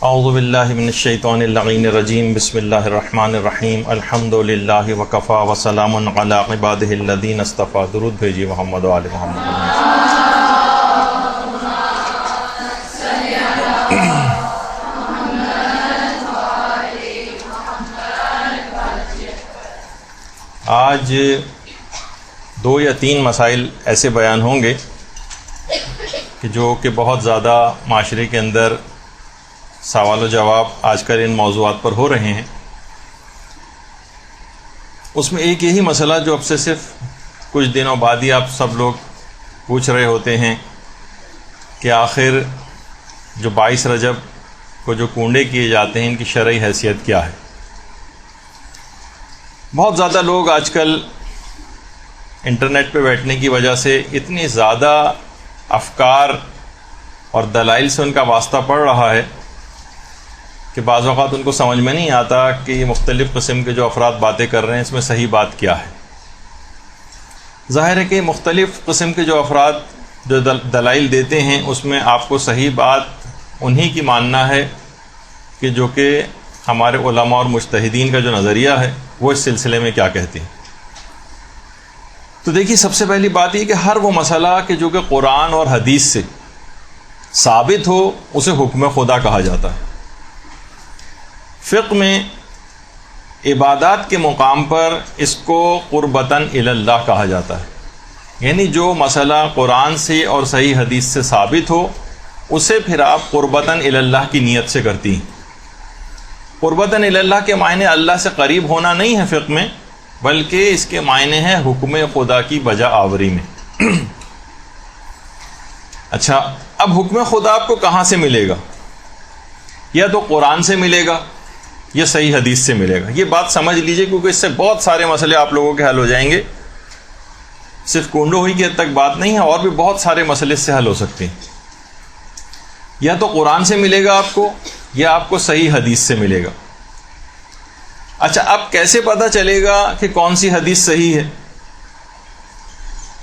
اعوذ باللہ من الشیطان اللعین الرجیم بسم اللہ الرحمن الرحیم الحمد للہ وکفا وسلام علی عبادہ الذین اصطفیٰ. درود بھیجیے محمد و آل محمد. آج 2 یا 3 مسائل ایسے بیان ہوں گے کہ جو کہ بہت زیادہ معاشرے کے اندر سوال و جواب آج کل ان موضوعات پر ہو رہے ہیں. اس میں ایک یہی مسئلہ جو اب سے صرف کچھ دنوں بعد ہی آپ سب لوگ پوچھ رہے ہوتے ہیں کہ آخر جو 22 رجب کو جو کنڈے کیے جاتے ہیں ان کی شرعی حیثیت کیا ہے. بہت زیادہ لوگ آج کل انٹرنیٹ پہ بیٹھنے کی وجہ سے اتنی زیادہ افکار اور دلائل سے ان کا واسطہ پڑ رہا ہے کہ بعض اوقات ان کو سمجھ میں نہیں آتا کہ یہ مختلف قسم کے جو افراد باتیں کر رہے ہیں اس میں صحیح بات کیا ہے. ظاہر ہے کہ مختلف قسم کے جو افراد جو دلائل دیتے ہیں اس میں آپ کو صحیح بات انہی کی ماننا ہے کہ جو کہ ہمارے علماء اور مجتہدین کا جو نظریہ ہے وہ اس سلسلے میں کیا کہتے ہیں. تو دیکھیے، سب سے پہلی بات یہ کہ ہر وہ مسئلہ کہ جو کہ قرآن اور حدیث سے ثابت ہو اسے حکم خدا کہا جاتا ہے. فقہ میں عبادات کے مقام پر اس کو قربتاً الی اللہ کہا جاتا ہے. یعنی جو مسئلہ قرآن سے اور صحیح حدیث سے ثابت ہو اسے پھر آپ قربتاً الی اللہ کی نیت سے کرتی ہیں. قربتاً الی اللہ کے معنی اللہ سے قریب ہونا نہیں ہے فقہ میں، بلکہ اس کے معنی ہے حکم خدا کی بجا آوری میں. اچھا، اب حکم خدا آپ کو کہاں سے ملے گا؟ یا تو قرآن سے ملے گا یا صحیح حدیث سے ملے گا. یہ بات سمجھ لیجئے کیونکہ اس سے بہت سارے مسئلے آپ لوگوں کے حل ہو جائیں گے. صرف کنڈو ہوئی کی حد تک بات نہیں ہے، اور بھی بہت سارے مسئلے اس سے حل ہو سکتے ہیں. یا تو قرآن سے ملے گا آپ کو یا آپ کو صحیح حدیث سے ملے گا. اچھا، اب کیسے پتہ چلے گا کہ کون سی حدیث صحیح ہے؟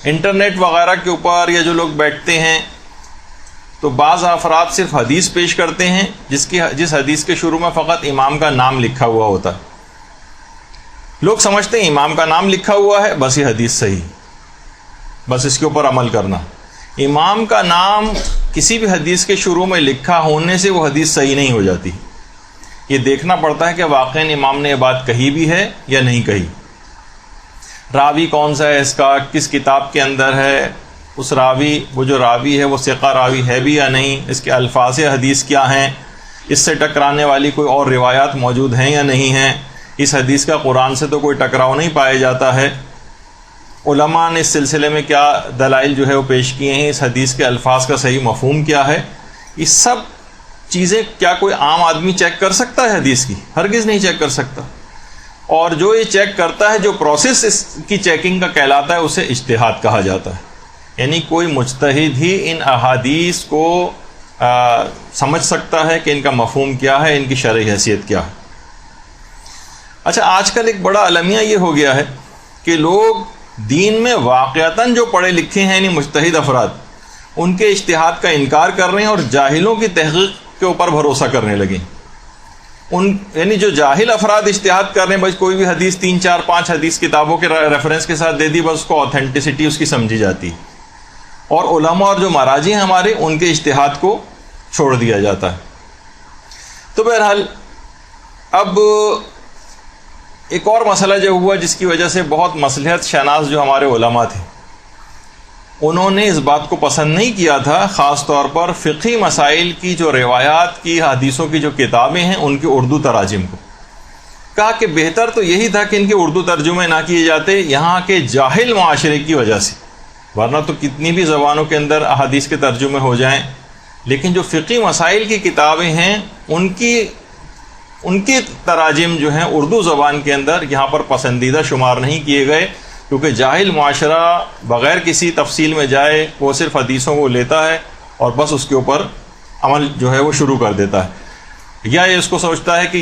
انٹرنیٹ وغیرہ کے اوپر یا جو لوگ بیٹھتے ہیں تو بعض افراد صرف حدیث پیش کرتے ہیں جس حدیث کے شروع میں فقط امام کا نام لکھا ہوا ہوتا ہے. لوگ سمجھتے ہیں امام کا نام لکھا ہوا ہے بس یہ حدیث صحیح، بس اس کے اوپر عمل کرنا. امام کا نام کسی بھی حدیث کے شروع میں لکھا ہونے سے وہ حدیث صحیح نہیں ہو جاتی. یہ دیکھنا پڑتا ہے کہ واقعی امام نے یہ بات کہی بھی ہے یا نہیں کہی. راوی کون سا ہے اس کا، کس کتاب کے اندر ہے، اس راوی وہ جو راوی ہے وہ ثقہ راوی ہے بھی یا نہیں، اس کے الفاظ حدیث کیا ہیں، اس سے ٹکرانے والی کوئی اور روایات موجود ہیں یا نہیں ہیں. اس حدیث کا قرآن سے تو کوئی ٹکراؤ نہیں پایا جاتا ہے. علماء نے اس سلسلے میں کیا دلائل جو ہے وہ پیش کیے ہیں، اس حدیث کے الفاظ کا صحیح مفہوم کیا ہے. یہ سب چیزیں کیا کوئی عام آدمی چیک کر سکتا ہے حدیث کی؟ ہرگز نہیں چیک کر سکتا. اور جو یہ چیک کرتا ہے، جو پروسیس اس کی چیکنگ کا کہلاتا ہے، اسے اجتہاد کہا جاتا ہے. یعنی کوئی مجتہد ہی ان احادیث کو سمجھ سکتا ہے کہ ان کا مفہوم کیا ہے، ان کی شرعی حیثیت کیا ہے. اچھا، آج کل ایک بڑا المیہ یہ ہو گیا ہے کہ لوگ دین میں واقعتاً جو پڑھے لکھے ہیں یعنی مجتہد افراد، ان کے اجتہاد کا انکار کر رہے ہیں اور جاہلوں کی تحقیق کے اوپر بھروسہ کرنے لگے. یعنی جو جاہل افراد اجتہاد کر رہے ہیں، بس کوئی بھی حدیث 3 4 5 حدیث کتابوں کے ریفرنس کے ساتھ دے دی، بس اس کو آتھینٹسٹی اس کی سمجھی جاتی ہے. اور علماء اور جو مراجع ہیں ہمارے، ان کے اجتہاد کو چھوڑ دیا جاتا ہے. تو بہرحال اب ایک اور مسئلہ جو ہوا جس کی وجہ سے بہت مصلحت شناس جو ہمارے علماء تھے، انہوں نے اس بات کو پسند نہیں کیا تھا، خاص طور پر فقہی مسائل کی جو روایات کی حدیثوں کی جو کتابیں ہیں ان کے اردو تراجم کو. کہا کہ بہتر تو یہی تھا کہ ان کے اردو ترجمے نہ کیے جاتے یہاں کے جاہل معاشرے کی وجہ سے، ورنہ تو کتنی بھی زبانوں کے اندر احادیث کے ترجمے ہو جائیں، لیکن جو فقہی مسائل کی کتابیں ہیں ان کی تراجم جو ہیں اردو زبان کے اندر یہاں پر پسندیدہ شمار نہیں کیے گئے، کیونکہ جاہل معاشرہ بغیر کسی تفصیل میں جائے وہ صرف حدیثوں کو لیتا ہے اور بس اس کے اوپر عمل جو ہے وہ شروع کر دیتا ہے. یا یہ اس کو سوچتا ہے کہ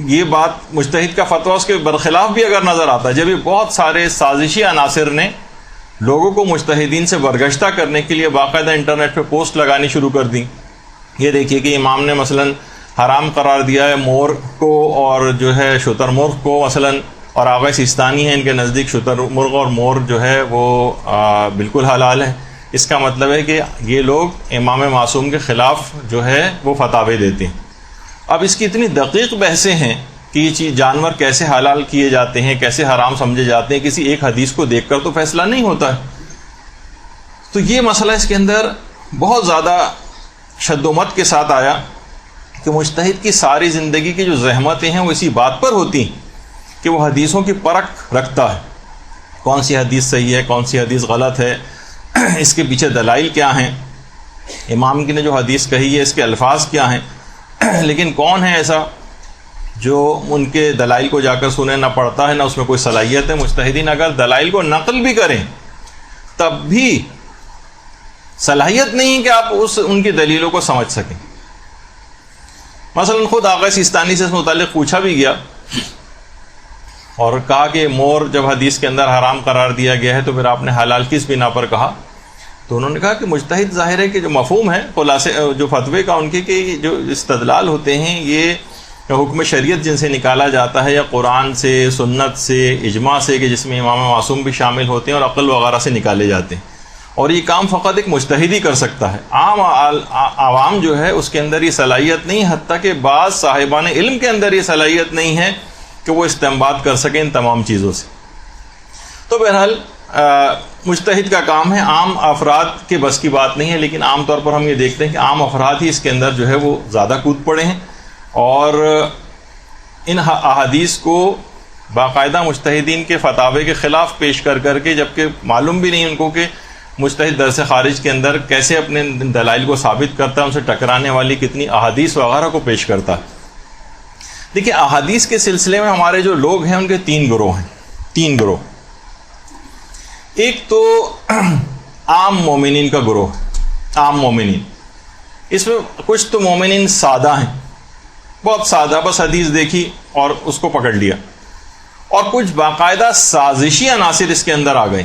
یہ بات مجتہد کا فتویٰ اس کے برخلاف بھی اگر نظر آتا ہے. جب یہ بہت سارے سازشی عناصر نے لوگوں کو مجتہدین سے برگشتہ کرنے کے لیے باقاعدہ انٹرنیٹ پہ پوسٹ لگانی شروع کر دی. یہ دیکھیے کہ امام نے مثلاً حرام قرار دیا ہے مور کو اور جو ہے شتر مرغ کو مثلاً، اور آغا سیستانی ہے ان کے نزدیک شتر مرغ اور مور جو ہے وہ بالکل حلال ہے. اس کا مطلب ہے کہ یہ لوگ امام معصوم کے خلاف جو ہے وہ فتاوے دیتے ہیں. اب اس کی اتنی دقیق بحثیں ہیں کہ یہ چیز جانور کیسے حلال کیے جاتے ہیں، کیسے حرام سمجھے جاتے ہیں، کسی ایک حدیث کو دیکھ کر تو فیصلہ نہیں ہوتا ہے. تو یہ مسئلہ اس کے اندر بہت زیادہ شد و مت کے ساتھ آیا کہ مجتہد کی ساری زندگی کی جو زحمتیں ہیں وہ اسی بات پر ہوتی ہیں کہ وہ حدیثوں کی پرکھ رکھتا ہے، کون سی حدیث صحیح ہے، کون سی حدیث غلط ہے، اس کے پیچھے دلائل کیا ہیں، امام کی نے جو حدیث کہی ہے اس کے الفاظ کیا ہیں. لیکن کون ہے ایسا جو ان کے دلائل کو جا کر سنے، نہ پڑھتا ہے نہ اس میں کوئی صلاحیت ہے. مجتہدین اگر دلائل کو نقل بھی کریں تب بھی صلاحیت نہیں کہ آپ ان کی دلیلوں کو سمجھ سکیں. مثلا خود آغا سیستانی سے اس متعلق پوچھا بھی گیا اور کہا کہ مور جب حدیث کے اندر حرام قرار دیا گیا ہے تو پھر آپ نے حلال کس بنا پر کہا؟ تو انہوں نے کہا کہ مجتہد ظاہر ہے کہ جو مفہوم ہے خلاصے جو فتوے کا ان کے کہ جو استدلال ہوتے ہیں یہ حکم شریعت جن سے نکالا جاتا ہے یا قرآن سے، سنت سے، اجماع سے، کہ جس میں امام معصوم بھی شامل ہوتے ہیں اور عقل وغیرہ سے نکالے جاتے ہیں، اور یہ کام فقط ایک مجتہد ہی کر سکتا ہے. عام عوام جو ہے اس کے اندر یہ صلاحیت نہیں، حتیٰ کہ بعض صاحبان علم کے اندر یہ صلاحیت نہیں ہے کہ وہ استنباط کر سکیں ان تمام چیزوں سے. تو بہرحال مجتہد کا کام ہے، عام افراد کے بس کی بات نہیں ہے. لیکن عام طور پر ہم یہ دیکھتے ہیں کہ عام افراد ہی اس کے اندر جو ہے وہ زیادہ کود پڑے ہیں اور ان احادیث کو باقاعدہ مجتہدین کے فتاوے کے خلاف پیش کر کر کے، جبکہ معلوم بھی نہیں ان کو کہ مجتہد درس خارج کے اندر کیسے اپنے دلائل کو ثابت کرتا ہے، ان سے ٹکرانے والی کتنی احادیث وغیرہ کو پیش کرتا ہے. دیکھیں احادیث کے سلسلے میں ہمارے جو لوگ ہیں ان کے تین گروہ ہیں. تین گروہ. ایک تو عام مومنین کا گروہ، عام مومنین. اس میں کچھ تو مومنین سادہ ہیں، بہت سادہ، بس حدیث دیکھی اور اس کو پکڑ لیا، اور کچھ باقاعدہ سازشی عناصر اس کے اندر آ گئے.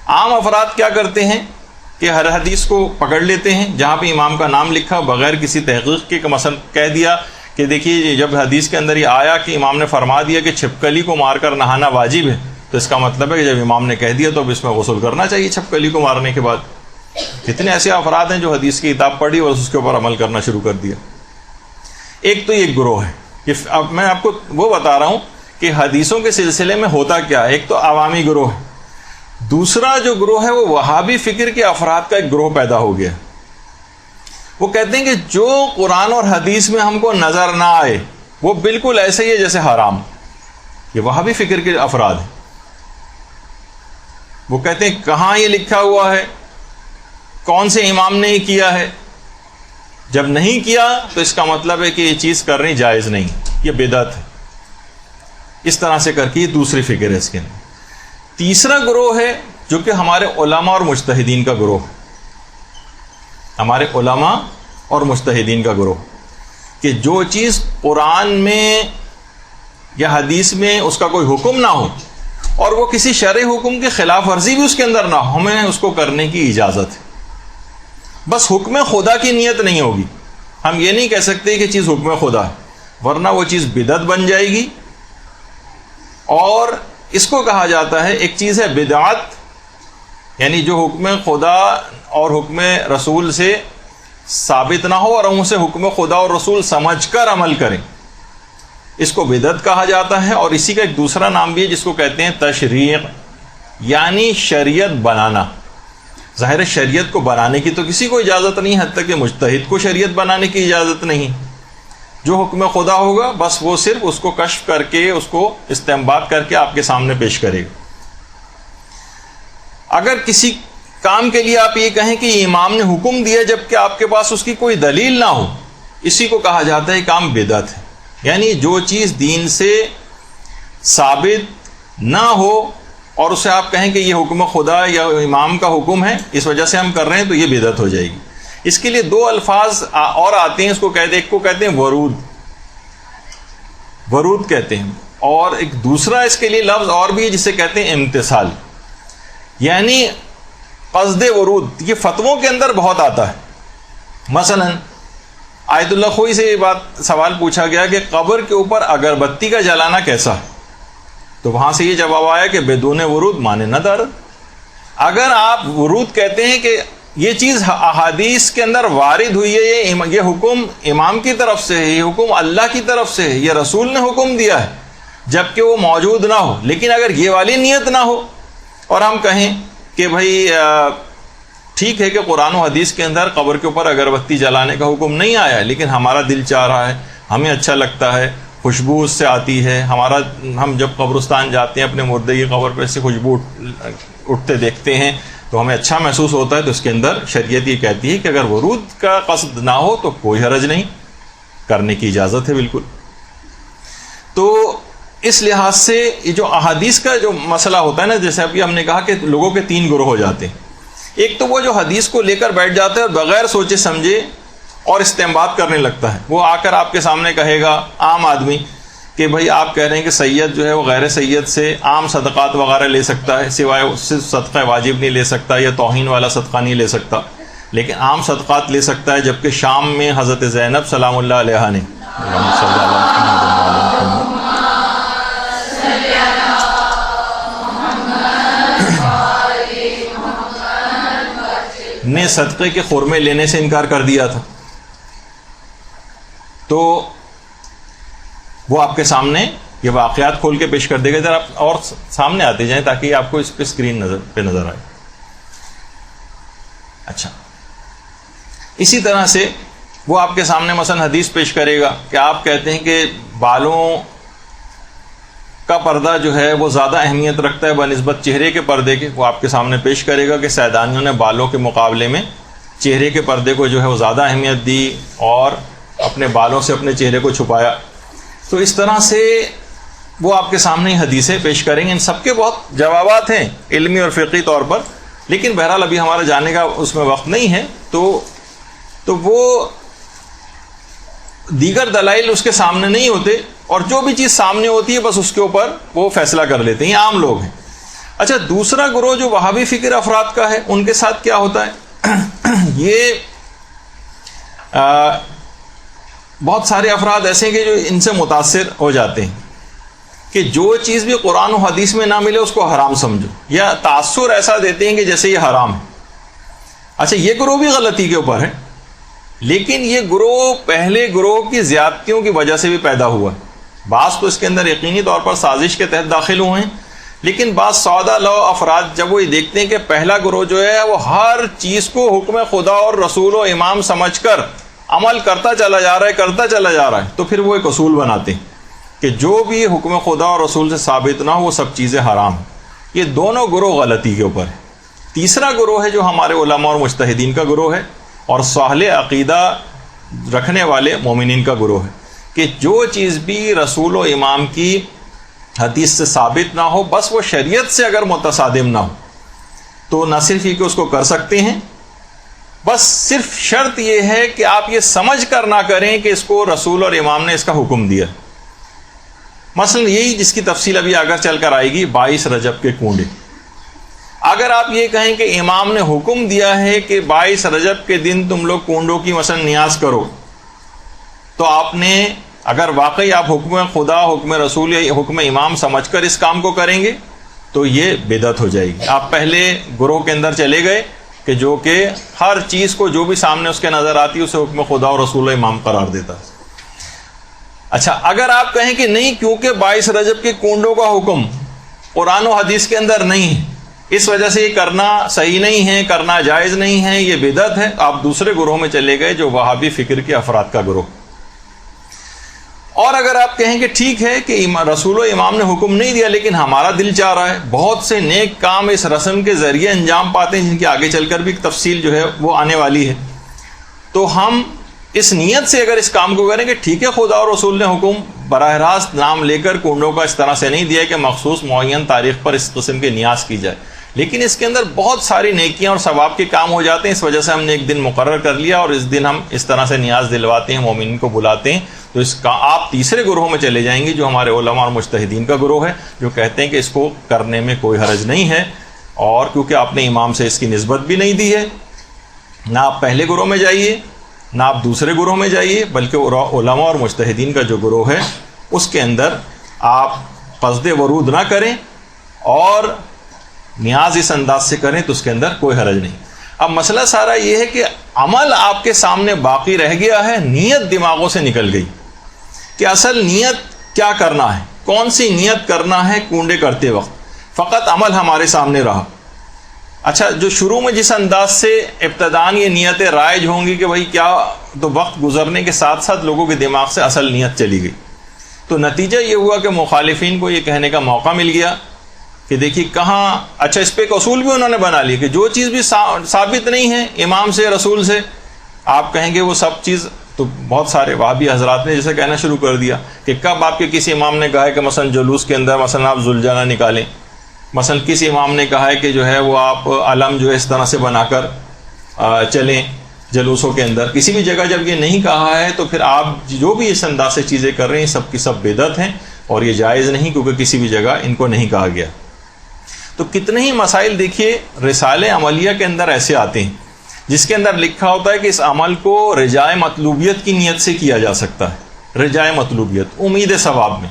عام افراد کیا کرتے ہیں کہ ہر حدیث کو پکڑ لیتے ہیں جہاں پہ امام کا نام لکھا بغیر کسی تحقیق کے، مثلا کہہ دیا کہ دیکھیے جب حدیث کے اندر یہ آیا کہ امام نے فرما دیا کہ چھپکلی کو مار کر نہانا واجب ہے، تو اس کا مطلب ہے کہ جب امام نے کہہ دیا تو اب اس میں غسل کرنا چاہیے چھپکلی کو مارنے کے بعد. کتنے ایسے افراد ہیں جو حدیث کی کتاب پڑھی اور اس کے اوپر عمل کرنا شروع کر دیا. ایک تو یہ گروہ ہے کہ اب میں آپ کو وہ بتا رہا ہوں کہ حدیثوں کے سلسلے میں ہوتا کیا ہے. ایک تو عوامی گروہ ہے، دوسرا جو گروہ ہے وہ وہابی فکر کے افراد کا ایک گروہ پیدا ہو گیا. وہ کہتے ہیں کہ جو قرآن اور حدیث میں ہم کو نظر نہ آئے وہ بالکل ایسے ہی ہے جیسے حرام. یہ وہابی فکر کے افراد ہیں. وہ کہتے ہیں کہاں یہ لکھا ہوا ہے، کون سے امام نے یہ کیا ہے، جب نہیں کیا تو اس کا مطلب ہے کہ یہ چیز کرنی جائز نہیں، یہ بدعت ہے. اس طرح سے کر کے یہ دوسری فکر ہے اس کے اندر. تیسرا گروہ ہے جو کہ ہمارے علماء اور مجتہدین کا گروہ، ہمارے علماء اور مجتہدین کا گروہ، کہ جو چیز قرآن میں یا حدیث میں اس کا کوئی حکم نہ ہو اور وہ کسی شرعی حکم کے خلاف ورزی بھی اس کے اندر نہ ہو، ہمیں اس کو کرنے کی اجازت ہے. بس حکم خدا کی نیت نہیں ہوگی. ہم یہ نہیں کہہ سکتے کہ چیز حکم خدا ہے، ورنہ وہ چیز بدعت بن جائے گی. اور اس کو کہا جاتا ہے، ایک چیز ہے بدعت، یعنی جو حکم خدا اور حکم رسول سے ثابت نہ ہو اور ہم اسے حکم خدا اور رسول سمجھ کر عمل کریں، اس کو بدعت کہا جاتا ہے. اور اسی کا ایک دوسرا نام بھی ہے جس کو کہتے ہیں تشریع، یعنی شریعت بنانا. ظاہر شریعت کو بنانے کی تو کسی کو اجازت نہیں، حتیٰ کہ مجتہد کو شریعت بنانے کی اجازت نہیں. جو حکم خدا ہوگا بس وہ صرف اس کو کشف کر کے، اس کو استنباط کر کے آپ کے سامنے پیش کرے گا. اگر کسی کام کے لیے آپ یہ کہیں کہ امام نے حکم دیا جبکہ آپ کے پاس اس کی کوئی دلیل نہ ہو، اسی کو کہا جاتا ہے کام بدعت ہے. یعنی جو چیز دین سے ثابت نہ ہو اور اسے آپ کہیں کہ یہ حکم خدا یا امام کا حکم ہے، اس وجہ سے ہم کر رہے ہیں، تو یہ بدعت ہو جائے گی. اس کے لیے دو الفاظ اور آتے ہیں، اس کو کہتے ہیں، ایک کو کہتے ہیں ورود، ورود کہتے ہیں، اور ایک دوسرا اس کے لیے لفظ اور بھی ہے جسے کہتے ہیں امتثال، یعنی قصد ورود. یہ فتووں کے اندر بہت آتا ہے. مثلا آیت اللہ خوئی سے یہ بات سوال پوچھا گیا کہ قبر کے اوپر اگربتی کا جلانا کیسا ہے؟ تو وہاں سے یہ جواب آیا کہ بدون ورود مانے نہ دار. اگر آپ ورود کہتے ہیں کہ یہ چیز احادیث کے اندر وارد ہوئی ہے، یہ حکم امام کی طرف سے ہے، یہ حکم اللہ کی طرف سے ہے، یہ رسول نے حکم دیا ہے، جبکہ وہ موجود نہ ہو، لیکن اگر یہ والی نیت نہ ہو اور ہم کہیں کہ بھائی ٹھیک ہے کہ قرآن و حدیث کے اندر قبر کے اوپر اگربتی جلانے کا حکم نہیں آیا ہے، لیکن ہمارا دل چاہ رہا ہے، ہمیں اچھا لگتا ہے، خوشبو اس سے آتی ہے، ہم جب قبرستان جاتے ہیں اپنے مردے کی قبر پہ سے خوشبو اٹھتے دیکھتے ہیں تو ہمیں اچھا محسوس ہوتا ہے. تو اس کے اندر شریعت یہ کہتی ہے کہ اگر ورود کا قصد نہ ہو تو کوئی حرج نہیں، کرنے کی اجازت ہے بالکل. تو اس لحاظ سے یہ جو احادیث کا جو مسئلہ ہوتا ہے نا، جیسے ابھی ہم نے کہا کہ لوگوں کے 3 گروہ ہو جاتے ہیں. ایک تو وہ جو حدیث کو لے کر بیٹھ جاتا ہے اور بغیر سوچے سمجھے اور استنباط کرنے لگتا ہے. وہ آ کر آپ کے سامنے کہے گا، عام آدمی، کہ بھائی آپ کہہ رہے ہیں کہ سید جو ہے وہ غیر سید سے عام صدقات وغیرہ لے سکتا ہے، سوائے صرف صدقہ واجب نہیں لے سکتا یا توہین والا صدقہ نہیں لے سکتا، لیکن عام صدقات لے سکتا ہے. جبکہ شام میں حضرت زینب سلام اللہ علیہ نے صدقے کے خرمے لینے سے انکار کر دیا تھا. تو وہ آپ کے سامنے یہ واقعات کھول کے پیش کر دے گا. ذرا آپ اور سامنے آتے جائیں تاکہ آپ کو اس پہ اسکرین نظر آئے. اچھا، اسی طرح سے وہ آپ کے سامنے مثلا حدیث پیش کرے گا کہ آپ کہتے ہیں کہ بالوں کا پردہ جو ہے وہ زیادہ اہمیت رکھتا ہے بنسبت چہرے کے پردے کے. وہ آپ کے سامنے پیش کرے گا کہ سیدانیوں نے بالوں کے مقابلے میں چہرے کے پردے کو جو ہے وہ زیادہ اہمیت دی اور اپنے بالوں سے اپنے چہرے کو چھپایا. تو اس طرح سے وہ آپ کے سامنے حدیثیں پیش کریں گے. ان سب کے بہت جوابات ہیں علمی اور فقہی طور پر، لیکن بہرحال ابھی ہمارا جانے کا اس میں وقت نہیں ہے. تو وہ دیگر دلائل اس کے سامنے نہیں ہوتے، اور جو بھی چیز سامنے ہوتی ہے بس اس کے اوپر وہ فیصلہ کر لیتے ہیں. یہ عام لوگ ہیں. اچھا، دوسرا گروہ جو وہابی فکر افراد کا ہے، ان کے ساتھ کیا ہوتا ہے؟ یہ بہت سارے افراد ایسے ہیں کہ جو ان سے متاثر ہو جاتے ہیں کہ جو چیز بھی قرآن و حدیث میں نہ ملے اس کو حرام سمجھو، یا تاثر ایسا دیتے ہیں کہ جیسے یہ حرام ہے. اچھا، یہ گروہ بھی غلطی کے اوپر ہے، لیکن یہ گروہ پہلے گروہ کی زیادتیوں کی وجہ سے بھی پیدا ہوا ہے. بعض تو اس کے اندر یقینی طور پر سازش کے تحت داخل ہوئے ہیں، لیکن بعض سودا لو افراد جب وہ یہ دیکھتے ہیں کہ پہلا گروہ جو ہے وہ ہر چیز کو حکم خدا اور رسول و امام سمجھ کر عمل کرتا چلا جا رہا ہے، تو پھر وہ ایک اصول بناتے ہیں کہ جو بھی حکم خدا اور رسول سے ثابت نہ ہو وہ سب چیزیں حرام ہیں. یہ دونوں گروہ غلطی کے اوپر ہے. تیسرا گروہ ہے جو ہمارے علماء اور مجتہدین کا گروہ ہے اور صالح عقیدہ رکھنے والے مومنین کا گروہ ہے، کہ جو چیز بھی رسول و امام کی حدیث سے ثابت نہ ہو، بس وہ شریعت سے اگر متصادم نہ ہو تو نہ صرف یہ کہ اس کو کر سکتے ہیں، بس صرف شرط یہ ہے کہ آپ یہ سمجھ کر نہ کریں کہ اس کو رسول اور امام نے اس کا حکم دیا. مثلا یہی جس کی تفصیل ابھی آگے چل کر آئے گی، 22 رجب کے کنڈے. اگر آپ یہ کہیں کہ امام نے حکم دیا ہے کہ 22 رجب کے دن تم لوگ کنڈوں کی مثلا نیاز کرو، تو آپ نے اگر واقعی آپ حکم خدا، حکم رسول یا حکم امام سمجھ کر اس کام کو کریں گے تو یہ بدعت ہو جائے گی. آپ پہلے گروہ کے اندر چلے گئے کہ جو کہ ہر چیز کو جو بھی سامنے اس کے نظر آتی ہے اسے حکم خدا اور رسول امام قرار دیتا ہے. اچھا، اگر آپ کہیں کہ نہیں، کیونکہ 22 رجب کے کنڈوں کا حکم قرآن و حدیث کے اندر نہیں ہے، اس وجہ سے یہ کرنا صحیح نہیں ہے، کرنا جائز نہیں ہے، یہ بدعت ہے، آپ دوسرے گروہ میں چلے گئے جو وہابی فکر کے افراد کا گروہ. اور اگر آپ کہیں کہ ٹھیک ہے کہ رسول و امام نے حکم نہیں دیا لیکن ہمارا دل چاہ رہا ہے، بہت سے نیک کام اس رسم کے ذریعے انجام پاتے ہیں جن کی آگے چل کر بھی تفصیل جو ہے وہ آنے والی ہے، تو ہم اس نیت سے اگر اس کام کو کریں کہ ٹھیک ہے خدا اور رسول نے حکم براہ راست نام لے کر کنڈوں کا اس طرح سے نہیں دیا کہ مخصوص معین تاریخ پر اس قسم کی نیاز کی جائے، لیکن اس کے اندر بہت ساری نیکیاں اور ثواب کے کام ہو جاتے ہیں، اس وجہ سے ہم نے ایک دن مقرر کر لیا اور اس دن ہم اس طرح سے نیاز دلواتے ہیں، مومنین کو بلاتے ہیں. تو اس کا آپ تیسرے گروہ میں چلے جائیں گے جو ہمارے علماء اور مجتہدین کا گروہ ہے، جو کہتے ہیں کہ اس کو کرنے میں کوئی حرج نہیں ہے، اور کیونکہ آپ نے امام سے اس کی نسبت بھی نہیں دی ہے. نہ آپ پہلے گروہ میں جائیے، نہ آپ دوسرے گروہ میں جائیے، بلکہ علماء اور مجتہدین کا جو گروہ ہے اس کے اندر آپ قصد ورود نہ کریں، اور نیاز اس انداز سے کریں تو اس کے اندر کوئی حرج نہیں۔ اب مسئلہ سارا یہ ہے کہ عمل آپ کے سامنے باقی رہ گیا ہے، نیت دماغوں سے نکل گئی کہ اصل نیت کیا کرنا ہے، کون سی نیت کرنا ہے کنڈے کرتے وقت، فقط عمل ہمارے سامنے رہا۔ اچھا، جو شروع میں جس انداز سے ابتداً یہ نیتیں رائج ہوں گی کہ بھائی کیا، تو وقت گزرنے کے ساتھ ساتھ لوگوں کے دماغ سے اصل نیت چلی گئی، تو نتیجہ یہ ہوا کہ مخالفین کو یہ کہنے کا موقع مل گیا کہ دیکھیے کہاں، اچھا اس پہ ایک اصول بھی انہوں نے بنا لیا کہ جو چیز بھی ثابت نہیں ہے امام سے، رسول سے، آپ کہیں گے وہ سب چیز، تو بہت سارے وہابی حضرات نے جیسے کہنا شروع کر دیا کہ کب آپ کے کسی امام نے کہا ہے کہ مثلا جلوس کے اندر مثلا آپ ذوالجناح نکالیں، مثلا کسی امام نے کہا ہے کہ جو ہے وہ آپ علم جو ہے اس طرح سے بنا کر چلیں جلوسوں کے اندر، کسی بھی جگہ جب یہ نہیں کہا ہے تو پھر آپ جو بھی اس انداز سے چیزیں کر رہے ہیں سب کی سب بدعت ہیں، اور یہ جائز نہیں، کیونکہ کسی بھی جگہ ان کو نہیں کہا گیا۔ تو کتنے ہی مسائل دیکھیے رسالے عملیہ کے اندر ایسے آتے ہیں جس کے اندر لکھا ہوتا ہے کہ اس عمل کو رجائے مطلوبیت کی نیت سے کیا جا سکتا ہے، رجائے مطلوبیت، امید ثواب میں۔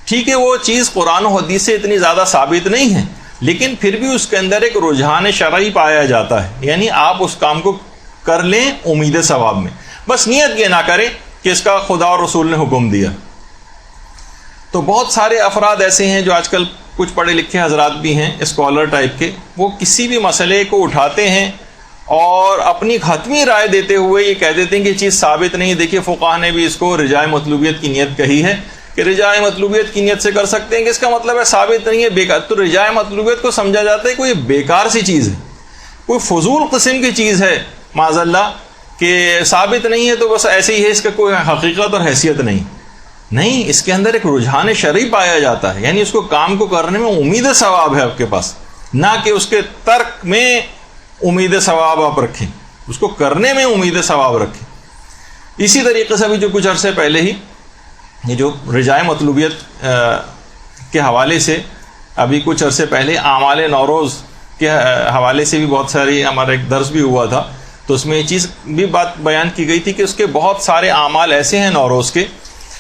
ٹھیک ہے، وہ چیز قرآن و حدیث سے اتنی زیادہ ثابت نہیں ہے، لیکن پھر بھی اس کے اندر ایک رجحان شرعی پایا جاتا ہے، یعنی آپ اس کام کو کر لیں امید ثواب میں، بس نیت یہ نہ کریں کہ اس کا خدا اور رسول نے حکم دیا۔ تو بہت سارے افراد ایسے ہیں جو آج کل کچھ پڑھے لکھے حضرات بھی ہیں اسکالر ٹائپ کے، وہ کسی بھی مسئلے کو اٹھاتے ہیں اور اپنی حتمی رائے دیتے ہوئے یہ کہہ دیتے ہیں کہ یہ چیز ثابت نہیں۔ دیکھیے فقہا نے بھی اس کو رجائے مطلوبیت کی نیت کہی ہے کہ رجائے مطلوبیت کی نیت سے کر سکتے ہیں، کہ اس کا مطلب ہے ثابت نہیں ہے، بیکار۔ تو رجائے مطلوبیت کو سمجھا جاتا ہے کوئی بیکار سی چیز ہے، کوئی فضول قسم کی چیز ہے معاذ اللہ، کہ ثابت نہیں ہے تو بس ایسے ہی ہے، اس کا کوئی حقیقت اور حیثیت نہیں، اس کے اندر ایک رجحان شرعی پایا جاتا ہے، یعنی اس کو کام کو کرنے میں امید ثواب ہے آپ کے پاس، نہ کہ اس کے ترک میں امید ثواب آپ رکھیں، اس کو کرنے میں امید ثواب رکھیں۔ اسی طریقے سے ابھی جو کچھ عرصے پہلے ہی یہ جو رجائے مطلوبیت کے حوالے سے ابھی کچھ عرصے پہلے اعمال نوروز کے حوالے سے بھی بہت ساری ہمارا ایک درس بھی ہوا تھا، تو اس میں یہ چیز بھی بات بیان کی گئی تھی کہ اس کے بہت سارے اعمال ایسے ہیں نوروز کے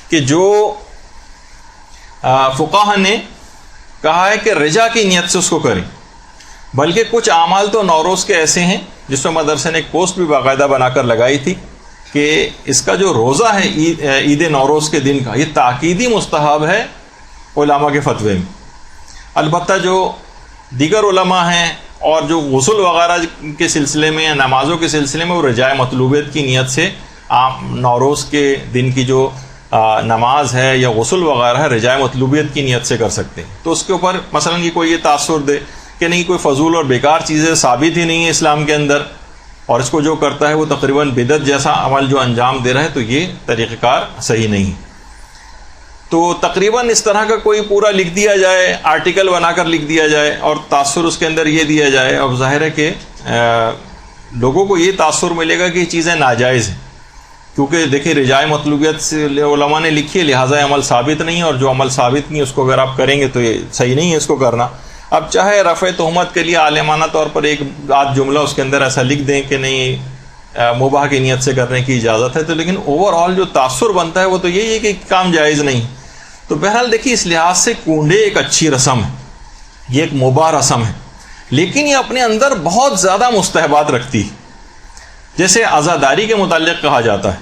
کہ جو فقہا نے کہا ہے کہ رجا کی نیت سے اس کو کریں، بلکہ کچھ اعمال تو نوروز کے ایسے ہیں جس میں مدرسے نے ایک پوسٹ بھی باقاعدہ بنا کر لگائی تھی کہ اس کا جو روزہ ہے عید نوروز کے دن کا، یہ تاکیدی مستحب ہے علماء کے فتوے میں۔ البتہ جو دیگر علماء ہیں اور جو غسل وغیرہ کے سلسلے میں یا نمازوں کے سلسلے میں وہ رجائے مطلوبیت کی نیت سے نوروز کے دن کی جو نماز ہے یا غسل وغیرہ ہے رجائے مطلوبیت کی نیت سے کر سکتے ہیں۔ تو اس کے اوپر مثلا یہ کوئی یہ تاثر دے کہ نہیں کوئی فضول اور بیکار چیزیں ثابت ہی نہیں ہے اسلام کے اندر، اور اس کو جو کرتا ہے وہ تقریباً بدعت جیسا عمل جو انجام دے رہا ہے، تو یہ طریقہ کار صحیح نہیں ہے۔ تو تقریباً اس طرح کا کوئی پورا لکھ دیا جائے، آرٹیکل بنا کر لکھ دیا جائے اور تاثر اس کے اندر یہ دیا جائے، اب ظاہر ہے کہ لوگوں کو یہ تاثر ملے گا کہ یہ چیزیں ناجائز ہیں، کیونکہ دیکھیں رجائے مطلوبیت سے علماء نے لکھی ہے، لہٰذا عمل ثابت نہیں ہے، اور جو عمل ثابت نہیں اس کو اگر آپ کریں گے تو یہ صحیح نہیں ہے اس کو کرنا۔ اب چاہے رفع تہمت کے لیے عالمانہ طور پر ایک آدھ جملہ اس کے اندر ایسا لکھ دیں کہ نہیں مباح کی نیت سے کرنے کی اجازت ہے، تو لیکن اوور آل جو تاثر بنتا ہے وہ تو یہی ہے کہ کام جائز نہیں۔ تو بہرحال دیکھیے اس لحاظ سے کنڈے ایک اچھی رسم ہے، یہ ایک مباح رسم ہے، لیکن یہ اپنے اندر بہت زیادہ مستحبات رکھتی ہے۔ جیسے عزاداری کے متعلق کہا جاتا ہے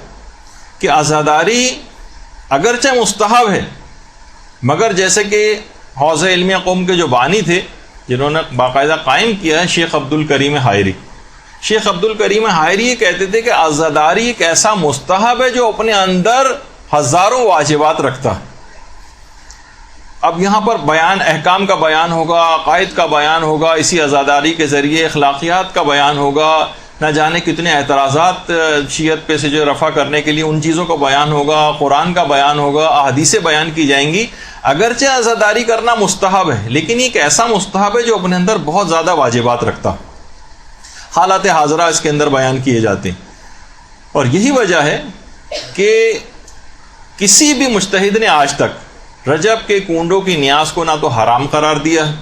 کہ عزاداری اگرچہ مستحب ہے، مگر جیسے کہ حوزہ علمیہ قوم کے جو بانی تھے جنہوں نے باقاعدہ قائم کیا ہے شیخ عبد الکریم حائری، شیخ عبد الکریم حائری یہ کہتے تھے کہ عزاداری ایک ایسا مستحب ہے جو اپنے اندر ہزاروں واجبات رکھتا ہے۔ اب یہاں پر بیان احکام کا بیان ہوگا، عقائد کا بیان ہوگا، اسی عزاداری کے ذریعے اخلاقیات کا بیان ہوگا، نہ جانے کتنے اعتراضات شیعت پہ سے جو رفع کرنے کے لیے ان چیزوں کا بیان ہوگا، قرآن کا بیان ہوگا، احادیثیں بیان کی جائیں گی۔ اگرچہ عزاداری کرنا مستحب ہے، لیکن یہ ایک ایسا مستحب ہے جو اپنے اندر بہت زیادہ واجبات رکھتا، حالات حاضرہ اس کے اندر بیان کیے جاتے ہیں۔ اور یہی وجہ ہے کہ کسی بھی مجتہد نے آج تک رجب کے کنڈوں کی نیاز کو نہ تو حرام قرار دیا ہے،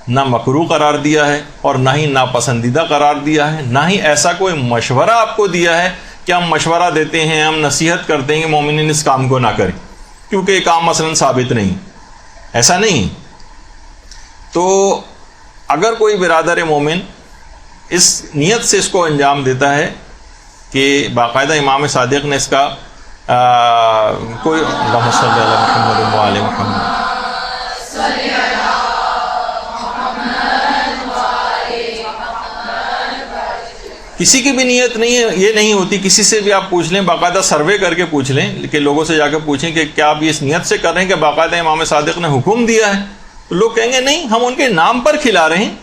نہ مکروہ قرار دیا ہے، اور نہ ہی ناپسندیدہ قرار دیا ہے، نہ ہی ایسا کوئی مشورہ آپ کو دیا ہے کہ کہ ہم مشورہ دیتے ہیں, ہم نصیحت کرتے ہیں کہ مومنین اس کام کو نہ کریں کیونکہ یہ کام مثلا ثابت نہیں. ایسا نہیں. تو اگر کوئی برادر مومن اس نیت سے اس کو انجام دیتا ہے کہ باقاعدہ امام صادق نے اس کا کوئی اللہم صلی علی محمد و آل محمد کسی کی بھی نیت نہیں ہے, یہ نہیں ہوتی. کسی سے بھی آپ پوچھ لیں, باقاعدہ سروے کر کے پوچھ لیں کہ لوگوں سے جا کے پوچھیں کہ کیا آپ اس نیت سے کر رہے ہیں کہ باقاعدہ امام صادق نے حکم دیا ہے, تو لوگ کہیں گے نہیں, ہم ان کے نام پر کھلا رہے ہیں,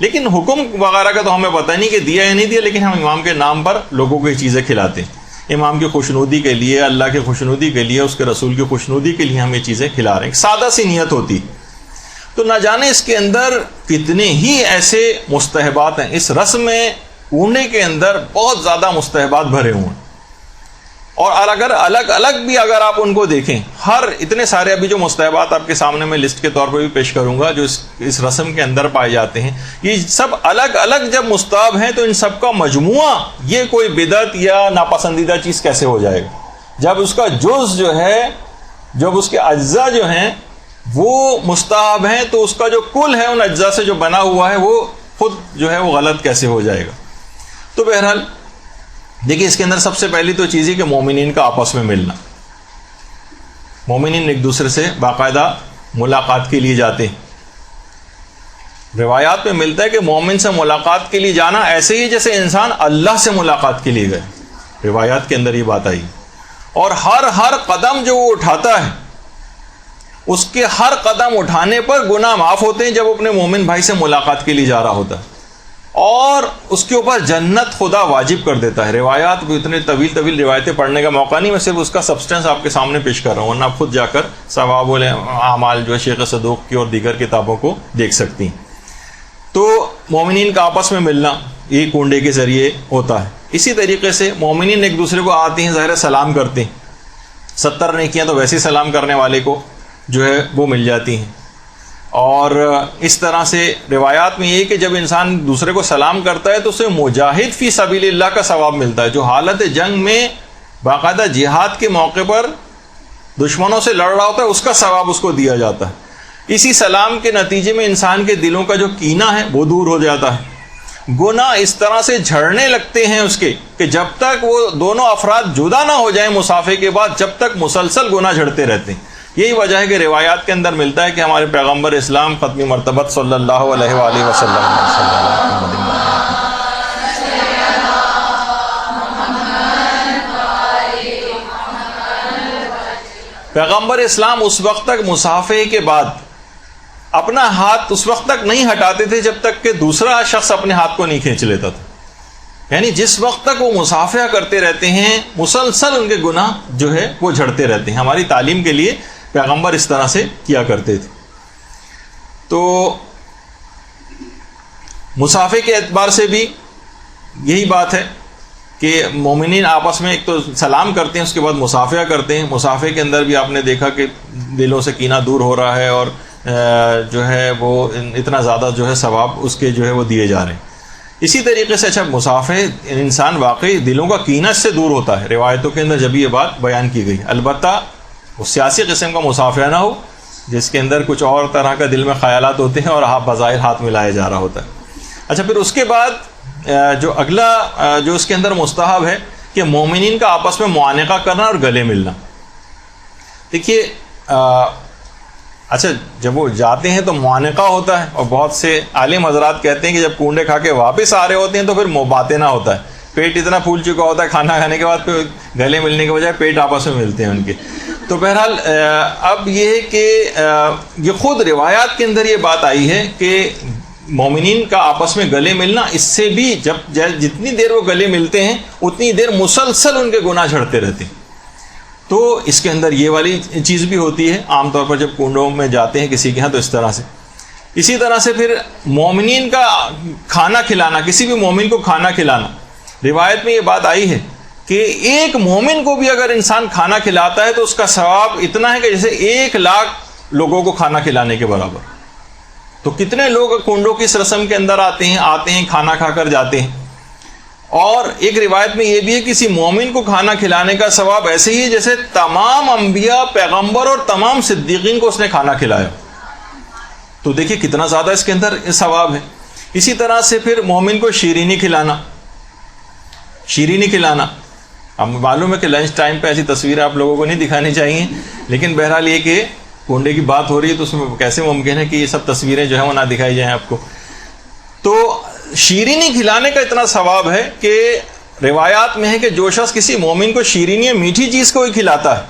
لیکن حکم وغیرہ کا تو ہمیں پتہ نہیں کہ دیا یا نہیں دیا, لیکن ہم امام کے نام پر لوگوں کو یہ چیزیں کھلاتے ہیں. امام کی خوشنودی کے لیے, اللہ کی خوشنودی کے لیے, اس کے رسول کی خوشنودی کے لیے ہم یہ چیزیں کھلا رہے ہیں. سادہ سی نیت ہوتی. تو نہ جانے اس کے اندر کتنے ہی ایسے مستحبات ہیں. اس رسم میں کنڈے کے اندر بہت زیادہ مستحبات بھرے ہوئے ہیں, اور اگر الگ الگ بھی اگر آپ ان کو دیکھیں, ہر اتنے سارے ابھی جو مستحبات آپ کے سامنے میں لسٹ کے طور پہ بھی پیش کروں گا جو اس رسم کے اندر پائے جاتے ہیں, یہ سب الگ الگ جب مستحب ہیں تو ان سب کا مجموعہ یہ کوئی بدعت یا ناپسندیدہ چیز کیسے ہو جائے گا. جب اس کا جز جو ہے, جب اس کے اجزاء جو ہیں وہ مستحب ہیں, تو اس کا جو کل ہے ان اجزاء سے جو بنا ہوا ہے وہ خود جو ہے وہ غلط کیسے ہو جائے گا. تو بہرحال دیکھیے اس کے اندر سب سے پہلی تو چیز ہے کہ مومنین کا آپس میں ملنا. مومنین ایک دوسرے سے باقاعدہ ملاقات کے لیے جاتے ہیں. روایات میں ملتا ہے کہ مومن سے ملاقات کے لیے جانا ایسے ہی جیسے انسان اللہ سے ملاقات کے لیے گئے. روایات کے اندر یہ بات آئی. اور ہر قدم جو وہ اٹھاتا ہے اس کے ہر قدم اٹھانے پر گناہ معاف ہوتے ہیں جب اپنے مومن بھائی سے ملاقات کے لیے جا رہا ہوتا ہے, اور اس کے اوپر جنت خدا واجب کر دیتا ہے. روایات بھی اتنے طویل روایتیں پڑھنے کا موقع نہیں, میں صرف اس کا سبسٹنس آپ کے سامنے پیش کر رہا ہوں, ورنہ آپ خود جا کر ثواب الاعمال جو ہے شیخ صدوق کی اور دیگر کتابوں کو دیکھ سکتی ہیں. تو مومنین کا آپس میں ملنا یہ کنڈے کے ذریعے ہوتا ہے. اسی طریقے سے مومنین ایک دوسرے کو آتے ہیں, ظاہر سلام کرتے ہیں. 70 نیکیاں تو ویسے سلام کرنے والے کو جو ہے وہ مل جاتی ہیں. اور اس طرح سے روایات میں یہ کہ جب انسان دوسرے کو سلام کرتا ہے تو اسے مجاہد فی سبیل اللہ کا ثواب ملتا ہے, جو حالت جنگ میں باقاعدہ جہاد کے موقع پر دشمنوں سے لڑ رہا ہوتا ہے, اس کا ثواب اس کو دیا جاتا ہے. اسی سلام کے نتیجے میں انسان کے دلوں کا جو کینہ ہے وہ دور ہو جاتا ہے. گناہ اس طرح سے جھڑنے لگتے ہیں اس کے کہ جب تک وہ دونوں افراد جدا نہ ہو جائیں مصافحے کے بعد, جب تک مسلسل گناہ جھڑتے رہتے ہیں. یہی وجہ ہے کہ روایات کے اندر ملتا ہے کہ ہمارے پیغمبر اسلام ختمی مرتبت صلی اللہ علیہ وآلہ وسلم پیغمبر اسلام اس وقت تک مصافحے کے بعد اپنا ہاتھ اس وقت تک نہیں ہٹاتے تھے جب تک کہ دوسرا شخص اپنے ہاتھ کو نہیں کھینچ لیتا تھا. یعنی جس وقت تک وہ مصافحہ کرتے رہتے ہیں مسلسل ان کے گناہ جو ہے وہ جھڑتے رہتے ہیں. ہماری تعلیم کے لیے پیغمبر اس طرح سے کیا کرتے تھے. تو مصافحے کے اعتبار سے بھی یہی بات ہے کہ مومنین آپس میں ایک تو سلام کرتے ہیں, اس کے بعد مصافحہ کرتے ہیں. مصافحے کے اندر بھی آپ نے دیکھا کہ دلوں سے کینہ دور ہو رہا ہے, اور جو ہے وہ اتنا زیادہ جو ہے ثواب اس کے جو ہے وہ دیے جا رہے ہیں. اسی طریقے سے اچھا مصافحے انسان واقعی دلوں کا کینہ سے دور ہوتا ہے. روایتوں کے اندر جب یہ بات بیان کی گئی, البتہ وہ سیاسی قسم کا مصافحہ نہ ہو جس کے اندر کچھ اور طرح کا دل میں خیالات ہوتے ہیں اور آپ بظاہر ہاتھ ملایا جا رہا ہوتا ہے. اچھا پھر اس کے بعد جو اگلا جو اس کے اندر مستحب ہے کہ مومنین کا آپس میں معانقہ کرنا اور گلے ملنا. دیکھیے اچھا جب وہ جاتے ہیں تو معانقہ ہوتا ہے, اور بہت سے عالم حضرات کہتے ہیں کہ جب کنڈے کھا کے واپس آ رہے ہوتے ہیں تو پھر مباتنہ ہوتا ہے, پیٹ اتنا پھول چکا ہوتا ہے کھانا کھانے کے بعد, پھر گلے ملنے کے بجائے پیٹ آپس میں ملتے ہیں ان کے. تو بہرحال اب یہ ہے کہ یہ خود روایات کے اندر یہ بات آئی ہے کہ مومنین کا آپس میں گلے ملنا, اس سے بھی جتنی دیر وہ گلے ملتے ہیں اتنی دیر مسلسل ان کے گناہ جھڑتے رہتے ہیں. تو اس کے اندر یہ والی چیز بھی ہوتی ہے عام طور پر جب کنڈوں میں جاتے ہیں کسی کے ہاں, تو اس طرح سے. اسی طرح سے پھر مومنین کا کھانا کھلانا, کسی بھی مومن کو کھانا کھلانا, روایت میں یہ بات آئی ہے کہ ایک مومن کو بھی اگر انسان کھانا کھلاتا ہے تو اس کا ثواب اتنا ہے کہ جیسے 1,00,000 لوگوں کو کھانا کھلانے کے برابر. تو کتنے لوگ کنڈوں کی اس رسم کے اندر آتے ہیں کھانا کھا کر جاتے ہیں. اور ایک روایت میں یہ بھی ہے کسی مومن کو کھانا کھلانے کا ثواب ایسے ہی ہے جیسے تمام انبیاء، پیغمبر اور تمام صدیقین کو اس نے کھانا کھلایا. تو دیکھیے کتنا زیادہ اس کے اندر ثواب ہے. اسی طرح سے پھر مومن کو شیرینی کھلانا. اب معلوم ہے کہ لنچ ٹائم پہ ایسی تصویریں آپ لوگوں کو نہیں دکھانی چاہیے، لیکن بہرحال یہ کہ کنڈے کی بات ہو رہی ہے تو اس میں کیسے ممکن ہے کہ یہ سب تصویریں جو ہیں وہ نہ دکھائی جائیں آپ کو. تو شیرینی کھلانے کا اتنا ثواب ہے کہ روایات میں ہے کہ جو شخص کسی مومن کو شیرینی میٹھی چیز کو ہی کھلاتا ہے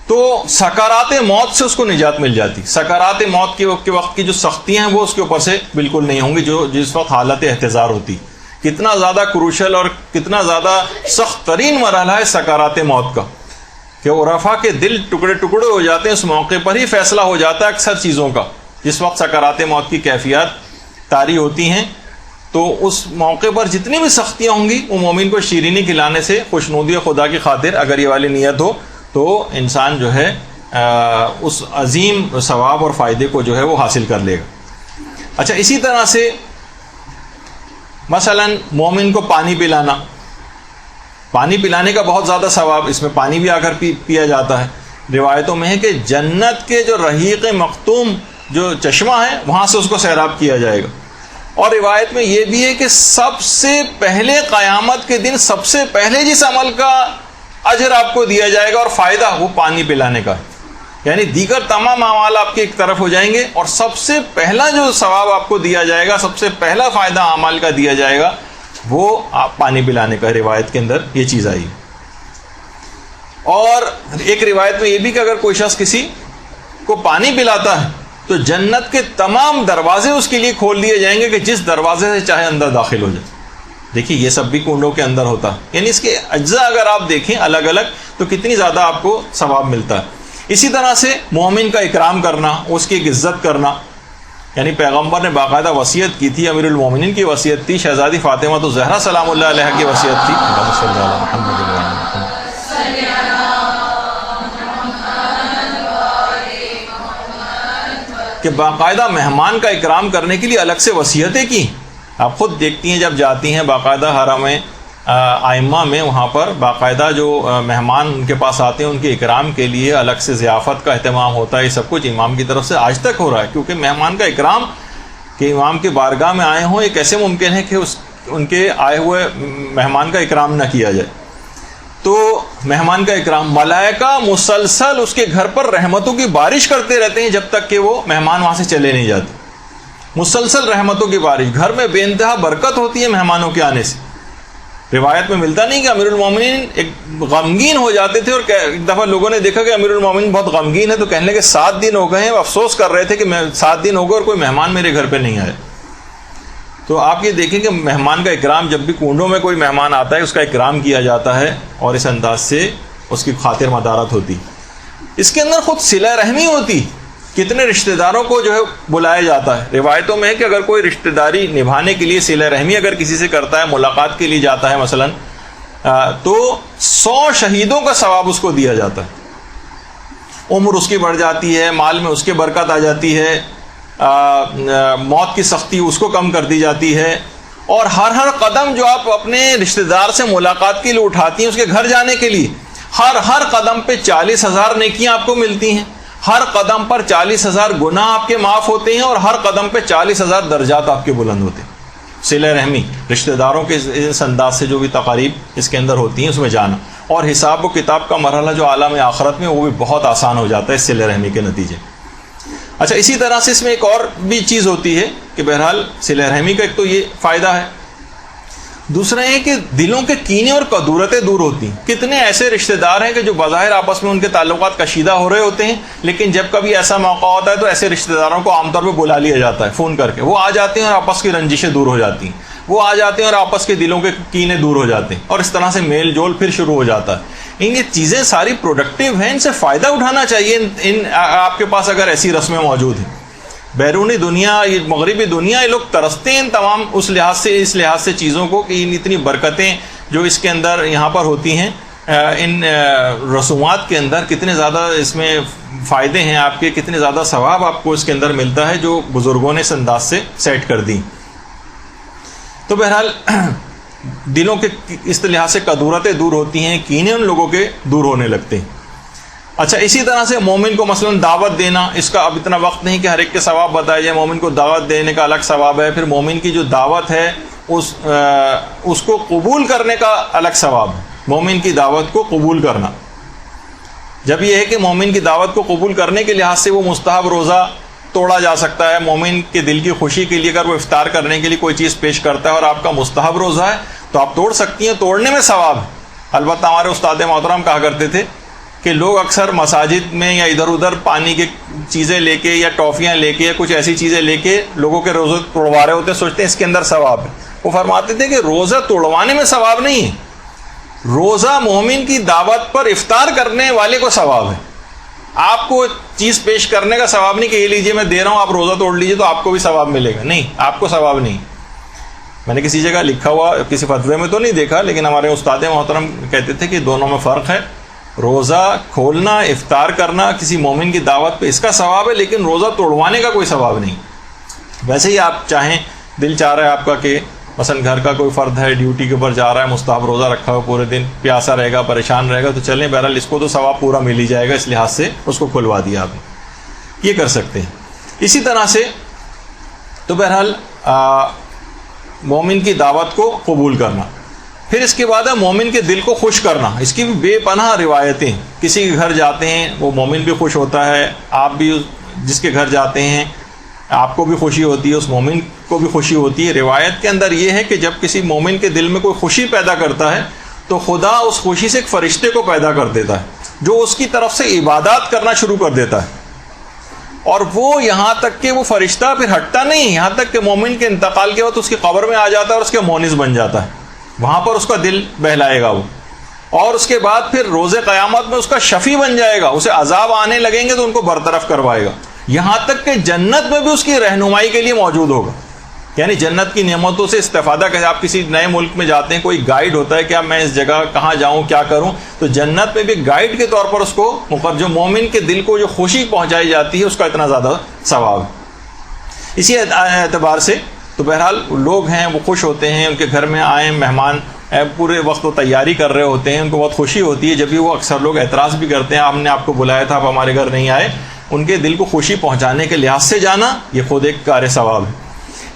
تو سکرات موت سے اس کو نجات مل جاتی. سکرات موت کے وقت کی جو سختیاں ہیں وہ اس کے اوپر سے بالکل نہیں ہوں گی، جو جس وقت حالت احتضار ہوتی. کتنا زیادہ کروشل اور کتنا زیادہ سخت ترین مرحلہ ہے سکرات موت کا، کہ عرفاء کے دل ٹکڑے ٹکڑے ہو جاتے ہیں. اس موقع پر ہی فیصلہ ہو جاتا ہے اکثر چیزوں کا، جس وقت سکرات موت کی کیفیات طاری ہوتی ہیں. تو اس موقع پر جتنی بھی سختیاں ہوں گی وہ مومن کو شیرینی کھلانے سے خوشنودی خدا کی خاطر اگر یہ والی نیت ہو تو انسان جو ہے اس عظیم ثواب اور فائدے کو جو ہے وہ حاصل کر لے گا. اچھا، اسی طرح سے مثلا مومن کو پانی پلانا، پانی پلانے کا بہت زیادہ ثواب، اس میں پانی بھی آ کر پیا جاتا ہے. روایتوں میں ہے کہ جنت کے جو رحیق مختوم جو چشمہ ہے وہاں سے اس کو سیراب کیا جائے گا. اور روایت میں یہ بھی ہے کہ سب سے پہلے قیامت کے دن سب سے پہلے جس عمل کا اجر آپ کو دیا جائے گا اور فائدہ وہ پانی پلانے کا ہے. یعنی دیگر تمام اعمال آپ کے ایک طرف ہو جائیں گے اور سب سے پہلا جو ثواب آپ کو دیا جائے گا، سب سے پہلا فائدہ اعمال کا دیا جائے گا وہ آپ پانی پلانے کا. روایت کے اندر یہ چیز آئی. اور ایک روایت میں یہ بھی کہ اگر کوئی شخص کسی کو پانی پلاتا ہے تو جنت کے تمام دروازے اس کے لیے کھول دیے جائیں گے کہ جس دروازے سے چاہے اندر داخل ہو جائے. دیکھیے یہ سب بھی کنڈوں کے اندر ہوتا ہے، یعنی اس کے اجزاء اگر آپ دیکھیں الگ الگ تو کتنی زیادہ آپ کو ثواب ملتا ہے. اسی طرح سے مومن کا اکرام کرنا، اس کی عزت کرنا. یعنی پیغمبر نے باقاعدہ وصیت کی تھی، امیر المومنین کی وصیت تھی، شہزادی فاطمہ تو زہرا سلام اللہ علیہ کی وصیت تھی کہ باقاعدہ مہمان کا اکرام کرنے کے لیے الگ سے وصیتیں کی. آپ خود دیکھتی ہیں جب جاتی ہیں باقاعدہ حرم ائمہ میں، وہاں پر باقاعدہ جو مہمان ان کے پاس آتے ہیں ان کے اکرام کے لیے الگ سے ضیافت کا اہتمام ہوتا ہے. یہ سب کچھ امام کی طرف سے آج تک ہو رہا ہے، کیونکہ مہمان کا اکرام کہ امام کے بارگاہ میں آئے ہوں، یہ کیسے ممکن ہے کہ ان کے آئے ہوئے مہمان کا اکرام نہ کیا جائے. تو مہمان کا اکرام، ملائکہ مسلسل اس کے گھر پر رحمتوں کی بارش کرتے رہتے ہیں جب تک کہ وہ مہمان وہاں سے چلے نہیں جاتے. مسلسل رحمتوں کی بارش، گھر میں بے انتہا برکت ہوتی ہے مہمانوں کے آنے سے. روایت میں ملتا نہیں کہ امیر المومنین ایک غمگین ہو جاتے تھے، اور ایک دفعہ لوگوں نے دیکھا کہ امیر المومنین بہت غمگین ہے تو کہنے لگے 7 دن ہو گئے ہیں، افسوس کر رہے تھے کہ 7 دن ہو گئے اور کوئی مہمان میرے گھر پہ نہیں آئے. تو آپ یہ دیکھیں کہ مہمان کا اکرام، جب بھی کنڈوں میں کوئی مہمان آتا ہے اس کا اکرام کیا جاتا ہے اور اس انداز سے اس کی خاطر مدارت ہوتی. اس کے اندر خود صلہ رحمی ہوتی، کتنے رشتہ داروں کو جو ہے بلایا جاتا ہے. روایتوں میں ہے کہ اگر کوئی رشتہ داری نبھانے کے لیے صلہ رحمی اگر کسی سے کرتا ہے، ملاقات کے لیے جاتا ہے مثلا، تو 100 شہیدوں کا ثواب اس کو دیا جاتا ہے. عمر اس کی بڑھ جاتی ہے، مال میں اس کے برکت آ جاتی ہے، موت کی سختی اس کو کم کر دی جاتی ہے. اور ہر قدم جو آپ اپنے رشتہ دار سے ملاقات کے لیے اٹھاتی ہیں اس کے گھر جانے کے لیے، ہر قدم پہ 40,000 نیکیاں آپ کو ملتی ہیں. ہر قدم پر 40,000 گناہ آپ کے معاف ہوتے ہیں اور ہر قدم پہ 40,000 درجات آپ کے بلند ہوتے ہیں. صلہ رحمی، رشتہ داروں کے اس انداز سے جو بھی تقاریب اس کے اندر ہوتی ہیں اس میں جانا، اور حساب و کتاب کا مرحلہ جو عالم آخرت میں وہ بھی بہت آسان ہو جاتا ہے اس صلہ رحمی کے نتیجے. اچھا، اسی طرح سے اس میں ایک اور بھی چیز ہوتی ہے کہ بہرحال صلہ رحمی کا ایک تو یہ فائدہ ہے، دوسرا یہ کہ دلوں کے کینے اور کدورتیں دور ہوتی ہیں. کتنے ایسے رشتہ دار ہیں کہ جو بظاہر آپس میں ان کے تعلقات کشیدہ ہو رہے ہوتے ہیں، لیکن جب کبھی ایسا موقع ہوتا ہے تو ایسے رشتہ داروں کو عام طور پہ بلا لیا جاتا ہے فون کر کے. وہ آ جاتے ہیں اور آپس کی رنجشیں دور ہو جاتی ہیں، وہ آ جاتے ہیں اور آپس کے دلوں کے کینے دور ہو جاتے ہیں، اور اس طرح سے میل جول پھر شروع ہو جاتا ہے. یہ چیزیں ساری پروڈکٹیو ہیں، ان سے فائدہ اٹھانا چاہیے. آپ کے پاس اگر ایسی رسمیں موجود ہیں، بیرونی دنیا، مغربی دنیا، یہ لوگ ترستے ہیں تمام اس لحاظ سے چیزوں کو کہ اتنی برکتیں جو اس کے اندر یہاں پر ہوتی ہیں، ان رسومات کے اندر کتنے زیادہ اس میں فائدے ہیں آپ کے، کتنے زیادہ ثواب آپ کو اس کے اندر ملتا ہے جو بزرگوں نے اس انداز سے سیٹ کر دی. تو بہرحال دلوں کے اس لحاظ سے کدورتیں دور ہوتی ہیں، کینے ان لوگوں کے دور ہونے لگتے ہیں۔ اچھا، اسی طرح سے مومن کو مثلا دعوت دینا، اس کا اب اتنا وقت نہیں کہ ہر ایک کے ثواب بتایا جائے۔ مومن کو دعوت دینے کا الگ ثواب ہے، پھر مومن کی جو دعوت ہے اس کو قبول کرنے کا الگ ثواب ہے۔ مومن کی دعوت کو قبول کرنا، جب یہ ہے کہ مومن کی دعوت کو قبول کرنے کے لحاظ سے وہ مستحب روزہ توڑا جا سکتا ہے۔ مومن کے دل کی خوشی کے لیے اگر وہ افطار کرنے کے لیے کوئی چیز پیش کرتا ہے اور آپ کا مستحب روزہ ہے تو آپ توڑ سکتی ہیں، توڑنے میں ثواب ہے۔ البتہ ہمارے استاد محترم کہا کرتے تھے کہ لوگ اکثر مساجد میں یا ادھر ادھر پانی کی چیزیں لے کے یا ٹافیاں لے کے یا کچھ ایسی چیزیں لے کے لوگوں کے روزے توڑوا رہے ہوتے ہیں، سوچتے ہیں اس کے اندر ثواب ہے۔ وہ فرماتے تھے کہ روزہ توڑوانے میں ثواب نہیں ہے، روزہ مومن کی دعوت پر افطار کرنے والے کو ثواب ہے۔ آپ کو چیز پیش کرنے کا ثواب نہیں کہ یہ لیجیے میں دے رہا ہوں آپ روزہ توڑ لیجیے تو آپ کو بھی ثواب ملے گا، نہیں، آپ کو ثواب نہیں۔ میں نے کسی جگہ لکھا ہوا کسی فتوے میں تو نہیں دیکھا، لیکن ہمارے استاد محترم کہتے تھے کہ دونوں میں فرق ہے۔ روزہ کھولنا، افطار کرنا کسی مومن کی دعوت پہ اس کا ثواب ہے، لیکن روزہ توڑوانے کا کوئی ثواب نہیں۔ ویسے ہی آپ چاہیں، دل چاہ رہا ہے آپ کا کہ مثلا گھر کا کوئی فرد ہے ڈیوٹی کے اوپر جا رہا ہے، مستحب روزہ رکھا ہوا پورے دن، پیاسا رہے گا، پریشان رہے گا، تو چلیں بہرحال اس کو تو ثواب پورا مل ہی جائے گا، اس لحاظ سے اس کو کھلوا دیا آپ نے، یہ کر سکتے ہیں۔ اسی طرح سے تو بہرحال مومن کی دعوت کو قبول کرنا۔ پھر اس کے بعد ہے مومن کے دل کو خوش کرنا۔ اس کی بھی بے پناہ روایتیں، کسی کے گھر جاتے ہیں وہ مومن بھی خوش ہوتا ہے، آپ بھی جس کے گھر جاتے ہیں آپ کو بھی خوشی ہوتی ہے، اس مومن کو بھی خوشی ہوتی ہے۔ روایت کے اندر یہ ہے کہ جب کسی مومن کے دل میں کوئی خوشی پیدا کرتا ہے تو خدا اس خوشی سے ایک فرشتے کو پیدا کر دیتا ہے جو اس کی طرف سے عبادات کرنا شروع کر دیتا ہے، اور وہ یہاں تک کہ وہ فرشتہ پھر ہٹتا نہیں، یہاں تک کہ مومن کے انتقال کے وقت اس کی قبر میں آ جاتا ہے اور اس کے مونس بن جاتا ہے، وہاں پر اس کا دل بہلائے گا وہ، اور اس کے بعد پھر روز قیامت میں اس کا شفیع بن جائے گا، اسے عذاب آنے لگیں گے تو ان کو برطرف کروائے گا، یہاں تک کہ جنت میں بھی اس کی رہنمائی کے لیے موجود ہوگا۔ یعنی جنت کی نعمتوں سے استفادہ کریں، آپ کسی نئے ملک میں جاتے ہیں، کوئی گائیڈ ہوتا ہے کہ اب میں اس جگہ کہاں جاؤں کیا کروں، تو جنت میں بھی گائیڈ کے طور پر اس کو جو مومن کے دل کو جو خوشی پہنچائی جاتی ہے اس کا اتنا زیادہ ثواب ہے۔ اسی اعتبار سے تو بہرحال لوگ ہیں وہ خوش ہوتے ہیں، ان کے گھر میں آئیں مہمان، پورے وقت وہ تیاری کر رہے ہوتے ہیں، ان کو بہت خوشی ہوتی ہے، جب بھی وہ اکثر لوگ اعتراض بھی کرتے ہیں ہم نے آپ کو بلایا تھا آپ ہمارے گھر نہیں آئے، ان کے دل کو خوشی پہنچانے کے لحاظ سے جانا یہ خود ایک کار ثواب ہے۔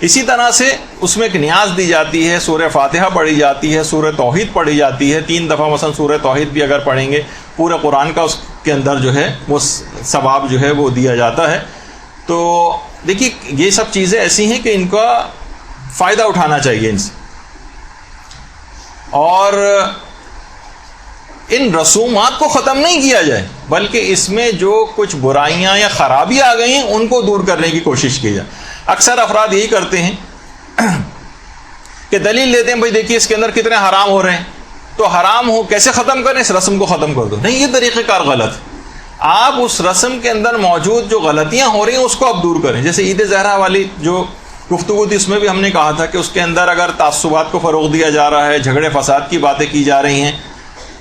اسی طرح سے اس میں ایک نیاز دی جاتی ہے، سورہ فاتحہ پڑھی جاتی ہے، سورہ توحید پڑھی جاتی ہے، 3 دفعہ مثلا سورہ توحید بھی اگر پڑھیں گے پورے قرآن کا اس کے اندر جو ہے وہ ثواب جو ہے وہ دیا جاتا ہے۔ تو دیکھیے یہ سب چیزیں ایسی ہیں کہ ان کا فائدہ اٹھانا چاہیے ان سے، اور ان رسومات کو ختم نہیں کیا جائے بلکہ اس میں جو کچھ برائیاں یا خرابیاں آ گئی ہیں ان کو دور کرنے کی کوشش کی جائے۔ اکثر افراد یہی کرتے ہیں کہ دلیل لیتے ہیں بھائی دیکھیے اس کے اندر کتنے حرام ہو رہے ہیں، تو حرام ہو کیسے ختم کریں، اس رسم کو ختم کر دو۔ نہیں، یہ طریقہ کار غلط ہے۔ آپ اس رسم کے اندر موجود جو غلطیاں ہو رہی ہیں اس کو آپ دور کریں۔ جیسے عید زہرا والی جو گفتگو تھی اس میں بھی ہم نے کہا تھا کہ اس کے اندر اگر تعصبات کو فروغ دیا جا رہا ہے، جھگڑے فساد کی باتیں کی جا رہی ہیں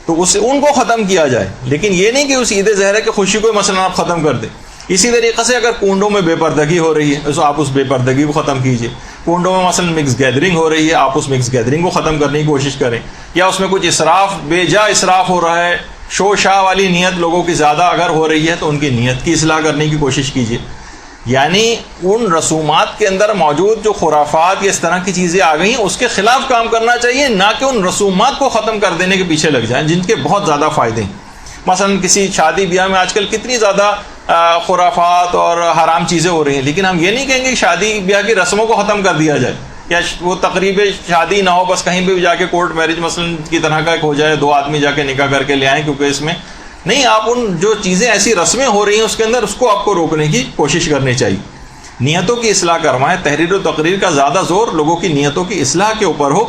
تو ان کو ختم کیا جائے، لیکن یہ نہیں کہ اس عید زہرا کی خوشی کو مثلا آپ ختم کر دیں۔ اسی طریقے سے اگر کنڈوں میں بے پردگی ہو رہی ہے تو آپ اس بے پردگی کو ختم کیجیے۔ کنڈوں میں مثلا مکس گیدرنگ ہو رہی ہے، آپ اس مکس گیدرنگ کو ختم کرنے کی کوشش کریں، یا اس میں کچھ اسراف، بے جا اسراف ہو رہا ہے، شو شاہ والی نیت لوگوں کی زیادہ اگر ہو رہی ہے تو ان کی نیت کی اصلاح کرنے کی کوشش کیجیے۔ یعنی ان رسومات کے اندر موجود جو خرافات یا اس طرح کی چیزیں آ گئی ہیں اس کے خلاف کام کرنا چاہیے، نہ کہ ان رسومات کو ختم کر دینے کے پیچھے لگ جائیں جن کے بہت زیادہ فائدے ہیں۔ مثلا کسی شادی بیاہ میں آج کل کتنی زیادہ خرافات اور حرام چیزیں ہو رہی ہیں، لیکن ہم یہ نہیں کہیں گے کہ شادی بیاہ کی رسموں کو ختم کر دیا جائے یا وہ تقریب شادی نہ ہو، بس کہیں بھی جا کے کورٹ میرج مثلا کی طرح کا ایک ہو جائے، 2 آدمی جا کے نکاح کر کے لے آئیں، کیونکہ اس میں نہیں، آپ ان جو چیزیں ایسی رسمیں ہو رہی ہیں اس کے اندر اس کو آپ کو روکنے کی کوشش کرنی چاہیے۔ نیتوں کی اصلاح کروائیں، تحریر و تقریر کا زیادہ زور لوگوں کی نیتوں کی اصلاح کے اوپر ہو،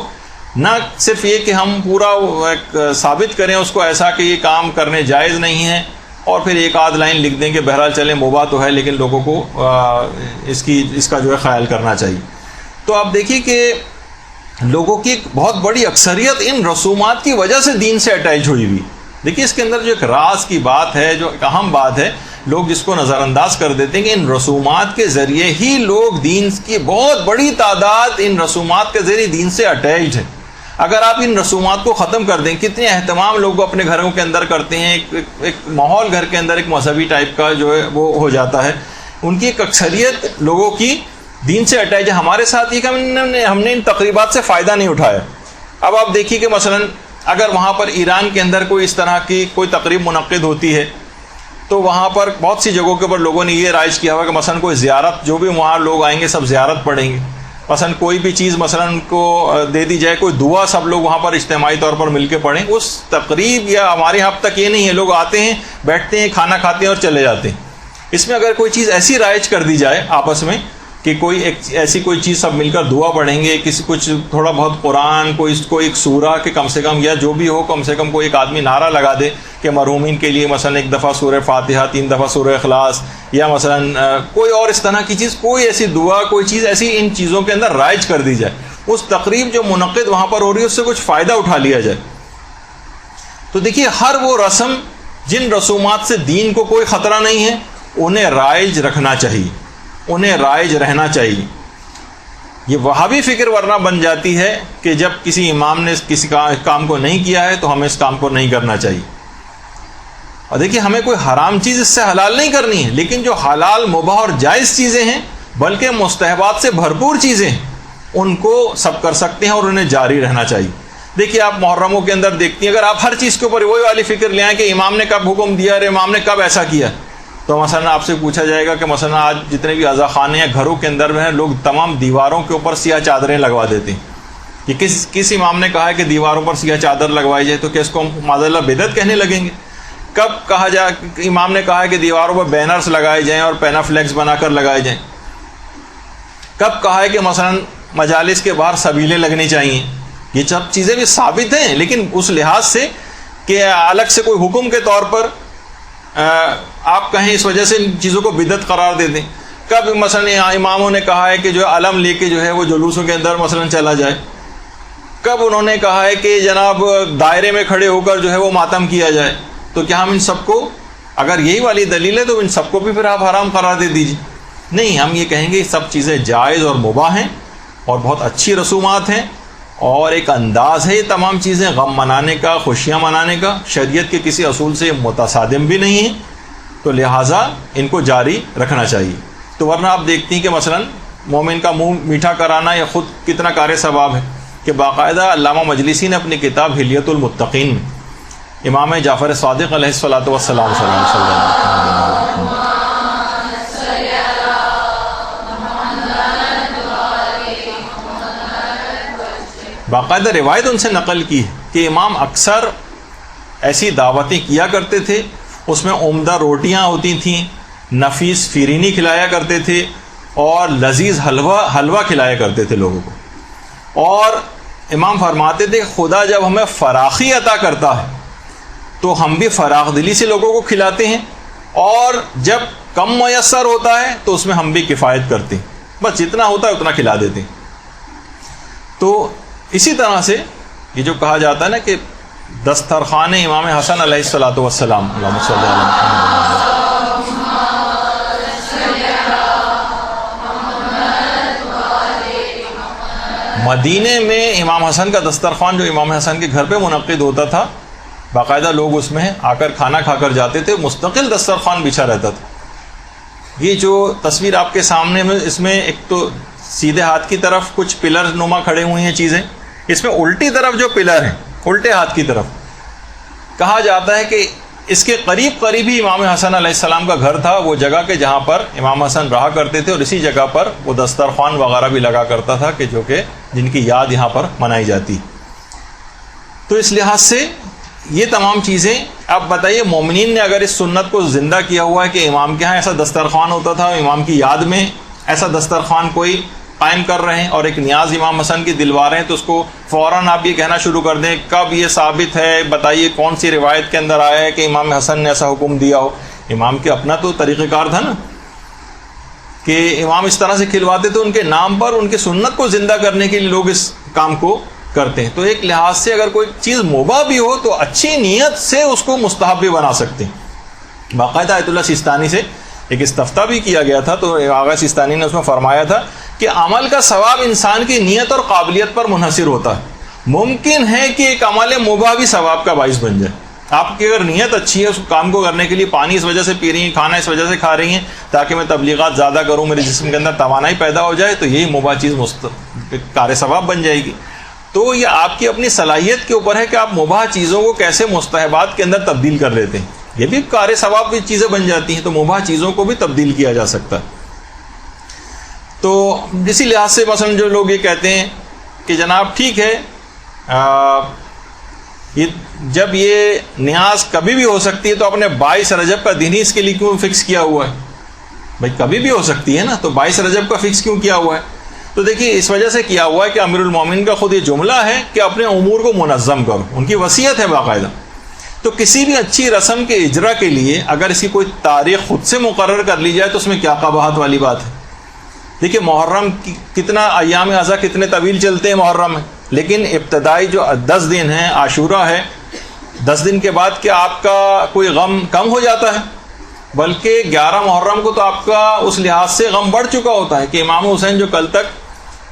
نہ صرف یہ کہ ہم پورا ایک ثابت کریں اس کو ایسا کہ یہ کام کرنے جائز نہیں ہے اور پھر ایک آدھ لائن لکھ دیں کہ بہرحال چلیں مباح تو ہے لیکن لوگوں کو اس کا جو ہے خیال کرنا چاہیے۔ تو آپ دیکھیے کہ لوگوں کی ایک بہت بڑی اکثریت ان رسومات کی وجہ سے دین سے اٹیچ ہوئی ہوئی۔ دیکھیے اس کے اندر جو ایک راز کی بات ہے، جو ایک اہم بات ہے، لوگ جس کو نظر انداز کر دیتے ہیں کہ ان رسومات کے ذریعے ہی لوگ دین کی بہت بڑی تعداد ان رسومات کے ذریعے دین سے اٹیچڈ ہے۔ اگر آپ ان رسومات کو ختم کر دیں، کتنے اہتمام لوگ اپنے گھروں کے اندر کرتے ہیں، ایک ماحول گھر کے اندر ایک مذہبی ٹائپ کا جو ہے وہ ہو جاتا ہے. ان کی ایک اکثریت لوگوں کی دین سے اٹیچ ہے. ہمارے ساتھ یہ کہ ہم نے ان تقریبات سے فائدہ نہیں اٹھایا. اب آپ دیکھیے کہ مثلا اگر وہاں پر ایران کے اندر کوئی اس طرح کی کوئی تقریب منعقد ہوتی ہے تو وہاں پر بہت سی جگہوں کے اوپر لوگوں نے یہ رائج کیا ہوا کہ مثلا کوئی زیارت، جو بھی وہاں لوگ آئیں گے سب زیارت پڑھیں گے، مثلا کوئی بھی چیز مثلا ان کو دے دی جائے، کوئی دعا سب لوگ وہاں پر اجتماعی طور پر مل کے پڑھیں. اس تقریب یا ہمارے یہاں اب تک یہ نہیں ہے، لوگ آتے ہیں بیٹھتے ہیں کھانا کھاتے ہیں اور چلے جاتے ہیں. اس میں اگر کوئی چیز ایسی رائج کر دی جائے آپس میں کہ کوئی ایسی کوئی چیز سب مل کر دعا پڑھیں گے، کسی کچھ تھوڑا بہت قرآن کوئی ایک سورہ کہ کم سے کم یا جو بھی ہو کم سے کم کوئی ایک آدمی نعرہ لگا دے کہ مرحومین کے لیے مثلا ایک دفعہ سورہ فاتحہ، 3 دفعہ سورہ اخلاص، یا مثلا کوئی اور اس طرح کی چیز، کوئی ایسی دعا کوئی چیز ایسی ان چیزوں کے اندر رائج کر دی جائے، اس تقریب جو منعقد وہاں پر ہو رہی ہے اس سے کچھ فائدہ اٹھا لیا جائے. تو دیکھیے ہر وہ رسم جن رسومات سے دین کو کوئی خطرہ نہیں ہے انہیں رائج رکھنا چاہیے، انہیں رائج رہنا چاہیے. یہ وہابی فکر ورنہ بن جاتی ہے کہ جب کسی امام نے کسی کام کو نہیں کیا ہے تو ہمیں اس کام کو نہیں کرنا چاہیے. اور دیکھیے ہمیں کوئی حرام چیز اس سے حلال نہیں کرنی ہے، لیکن جو حلال مباح اور جائز چیزیں ہیں بلکہ مستحبات سے بھرپور چیزیں ان کو سب کر سکتے ہیں اور انہیں جاری رہنا چاہیے. دیکھیے آپ محرموں کے اندر دیکھتی ہیں، اگر آپ ہر چیز کے اوپر وہی والی فکر لے آئیں کہ امام نے کب حکم دیا اور امام نے کب ایسا کیا، تو مثلا آپ سے پوچھا جائے گا کہ مثلا آج جتنے بھی عزا خانے یا گھروں کے اندر ہیں لوگ تمام دیواروں کے اوپر سیاہ چادریں لگوا دیتے ہیں. یہ کس امام نے کہا ہے کہ دیواروں پر سیاہ چادر لگوائی جائے؟ تو کیا اس کو معاذ اللہ بدعت کہنے لگیں گے؟ کب کہا جائے امام نے کہا ہے کہ دیواروں پر بینرز لگائے جائیں اور پینا فلیکس بنا کر لگائے جائیں؟ کب کہا ہے کہ مثلا مجالس کے باہر سبیلیں لگنی چاہیے؟ یہ سب چیزیں بھی ثابت ہیں، لیکن اس لحاظ سے کہ الگ سے کوئی حکم کے طور پر آپ کہیں اس وجہ سے ان چیزوں کو بدعت قرار دے دیں. کب مثلا اماموں نے کہا ہے کہ جو علم لے کے جو ہے وہ جلوسوں کے اندر مثلا چلا جائے؟ کب انہوں نے کہا ہے کہ جناب دائرے میں کھڑے ہو کر جو ہے وہ ماتم کیا جائے؟ تو کیا ہم ان سب کو، اگر یہی والی دلیل ہے تو ان سب کو بھی پھر آپ حرام قرار دے دیجیے؟ نہیں، ہم یہ کہیں گے یہ سب چیزیں جائز اور مباح ہیں اور بہت اچھی رسومات ہیں اور ایک انداز ہے یہ تمام چیزیں غم منانے کا، خوشیاں منانے کا، شریعت کے کسی اصول سے متصادم بھی نہیں ہیں، تو لہٰذا ان کو جاری رکھنا چاہیے. تو ورنہ آپ دیکھتی ہیں کہ مثلا مومن کا منہ میٹھا کرانا یہ خود کتنا کار ثواب ہے کہ باقاعدہ علامہ مجلسی نے اپنی کتاب حلیۃ المتقین میں امام جعفر صادق علیہ الصلوۃ والسلام صلی اللہ علیہ وسلم باقاعدہ روایت ان سے نقل کی ہے کہ امام اکثر ایسی دعوتیں کیا کرتے تھے، اس میں عمدہ روٹیاں ہوتی تھیں، نفیس فیرینی کھلایا کرتے تھے اور لذیذ حلوہ کھلایا کرتے تھے لوگوں کو. اور امام فرماتے تھے خدا جب ہمیں فراخی عطا کرتا ہے تو ہم بھی فراخ دلی سے لوگوں کو کھلاتے ہیں، اور جب کم میسر ہوتا ہے تو اس میں ہم بھی کفایت کرتے ہیں، بس جتنا ہوتا ہے اتنا کھلا دیتے ہیں. تو اسی طرح سے یہ جو کہا جاتا ہے نا کہ دسترخوان امام حسن علیہ الصلوۃ والسلام، اللہم صلی علی مدینے میں امام حسن کا دسترخوان جو امام حسن کے گھر پہ منعقد ہوتا تھا، باقاعدہ لوگ اس میں آ کر کھانا کھا کر جاتے تھے، مستقل دسترخوان بچھا رہتا تھا. یہ جو تصویر آپ کے سامنے میں، اس میں ایک تو سیدھے ہاتھ کی طرف کچھ پلر نما کھڑے ہوئے ہیں چیزیں، اس میں الٹی طرف جو پلر ہیں الٹے ہاتھ کی طرف، کہا جاتا ہے کہ اس کے قریب ہی امام حسن علیہ السلام کا گھر تھا، وہ جگہ کہ جہاں پر امام حسن رہا کرتے تھے، اور اسی جگہ پر وہ دسترخوان وغیرہ بھی لگا کرتا تھا کہ جو کہ جن کی یاد یہاں پر منائی جاتی. تو اس لحاظ سے یہ تمام چیزیں، اب بتائیے مومنین نے اگر اس سنت کو زندہ کیا ہوا ہے کہ امام کے ہاں ایسا دسترخوان ہوتا تھا، امام کی یاد میں ایسا دسترخوان کوئی قائم کر رہے ہیں اور ایک نیاز امام حسن کی دلوا رہے ہیں، تو اس کو فوراً آپ یہ کہنا شروع کر دیں کب یہ ثابت ہے، بتائیے کون سی روایت کے اندر آیا ہے کہ امام حسن نے ایسا حکم دیا ہو. امام کے اپنا تو طریقہ کار تھا نا کہ امام اس طرح سے کھلواتے تھے، ان کے نام پر ان کی سنت کو زندہ کرنے کے لیے لوگ اس کام کو کرتے ہیں. تو ایک لحاظ سے اگر کوئی چیز مباح بھی ہو تو اچھی نیت سے اس کو مستحب بھی بنا سکتے ہیں. باقاعدہ آیت اللہ سیستانی سے ایک استفتاء بھی کیا گیا تھا، تو آغا سیستانی نے اس میں فرمایا تھا کہ عمل کا ثواب انسان کی نیت اور قابلیت پر منحصر ہوتا ہے. ممکن ہے کہ ایک عمل مباح بھی ثواب کا باعث بن جائے. آپ کی اگر نیت اچھی ہے اس کام کو کرنے کے لیے، پانی اس وجہ سے پی رہی ہیں، کھانا اس وجہ سے کھا رہی ہیں تاکہ میں تبلیغات زیادہ کروں، میرے جسم کے اندر توانائی پیدا ہو جائے، تو یہی مباح چیز کار ثواب بن جائے گی. تو یہ آپ کی اپنی صلاحیت کے اوپر ہے کہ آپ مباح چیزوں کو کیسے مستحبات کے اندر تبدیل کر لیتے ہیں. یہ بھی کار ثواب کی چیزیں بن جاتی ہیں. تو مباح چیزوں کو بھی تبدیل کیا جا سکتا ہے. تو اسی لحاظ سے مثلا جو لوگ یہ کہتے ہیں کہ جناب ٹھیک ہے، جب یہ نیاز کبھی بھی ہو سکتی ہے تو اپنے 22 رجب کا دن ہی اس کے لیے کیوں فکس کیا ہوا ہے؟ بھائی کبھی بھی ہو سکتی ہے نا، تو 22 رجب کا فکس کیوں کیا ہوا ہے؟ تو دیکھیے اس وجہ سے کیا ہوا ہے کہ امیر المومنین کا خود یہ جملہ ہے کہ اپنے امور کو منظم کرو، ان کی وصیت ہے باقاعدہ. تو کسی بھی اچھی رسم کے اجرا کے لیے اگر اس کی کوئی تاریخ خود سے مقرر کر لی جائے تو اس میں کیا قباحت والی بات ہے؟ دیکھیے محرم کتنا ایام اعضاء کتنے طویل چلتے ہیں محرم میں، لیکن ابتدائی جو 10 دن ہیں، عاشورہ ہے، 10 دن کے بعد کیا آپ کا کوئی غم کم ہو جاتا ہے؟ بلکہ 11 محرم کو تو آپ کا اس لحاظ سے غم بڑھ چکا ہوتا ہے کہ امام حسین جو کل تک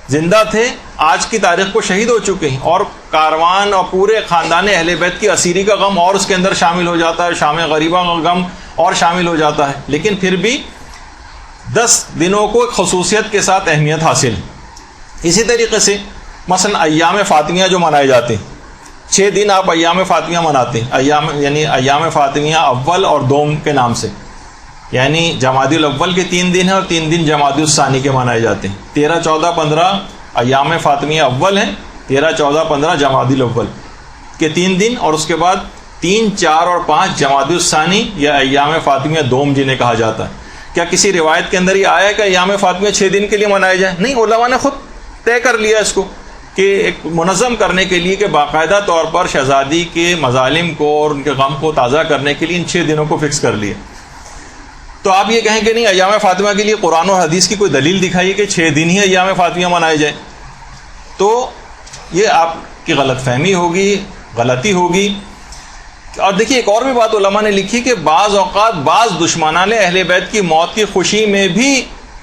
زندہ تھے آج کی تاریخ کو شہید ہو چکے ہیں، اور کاروان اور پورے خاندان اہل بیت کی اسیری کا غم اور اس کے اندر شامل ہو جاتا ہے، شام غریبہ کا غم اور شامل ہو جاتا ہے. لیکن پھر بھی 10 دنوں کو ایک خصوصیت کے ساتھ اہمیت حاصل ہے. اسی طریقے سے مثلا ایام فاطمیہ جو منائے جاتے ہیں، 6 دن آپ ایام فاطمیہ مناتے ہیں، ایام فاطمیہ اول اور دوم کے نام سے، یعنی جمادی الاول کے 3 دن ہیں اور 3 دن جمادی الثانی کے منائے جاتے ہیں. 13، 14، 15 ایام فاطمیہ اول ہیں، 13، 14، 15 جمادی الاول کے 3 دن، اور اس کے بعد 3، 4 اور 5 جمادی الثانی یا ایام فاطمیہ دوم جنہیں کہا جاتا ہے. کیا کسی روایت کے اندر یہ آیا ہے کہ ایام فاطمیہ 6 دن کے لیے منائے جائیں؟ نہیں، علماء نے خود طے کر لیا اس کو کہ ایک منظم کرنے کے لیے کہ باقاعدہ طور پر شہزادی کے مظالم کو اور ان کے غم کو تازہ کرنے کے لیے ان 6 دنوں کو فکس کر لیے. تو آپ یہ کہیں کہ نہیں، ایام فاطمہ کے لیے قرآن اور حدیث کی کوئی دلیل دکھائیے کہ 6 دن ہی ایام فاطمہ منائے جائیں، تو یہ آپ کی غلط فہمی ہوگی، غلطی ہوگی. اور دیکھیے ایک اور بھی بات علماء نے لکھی کہ بعض اوقات بعض دشمنان اہل بیت کی موت کی خوشی میں بھی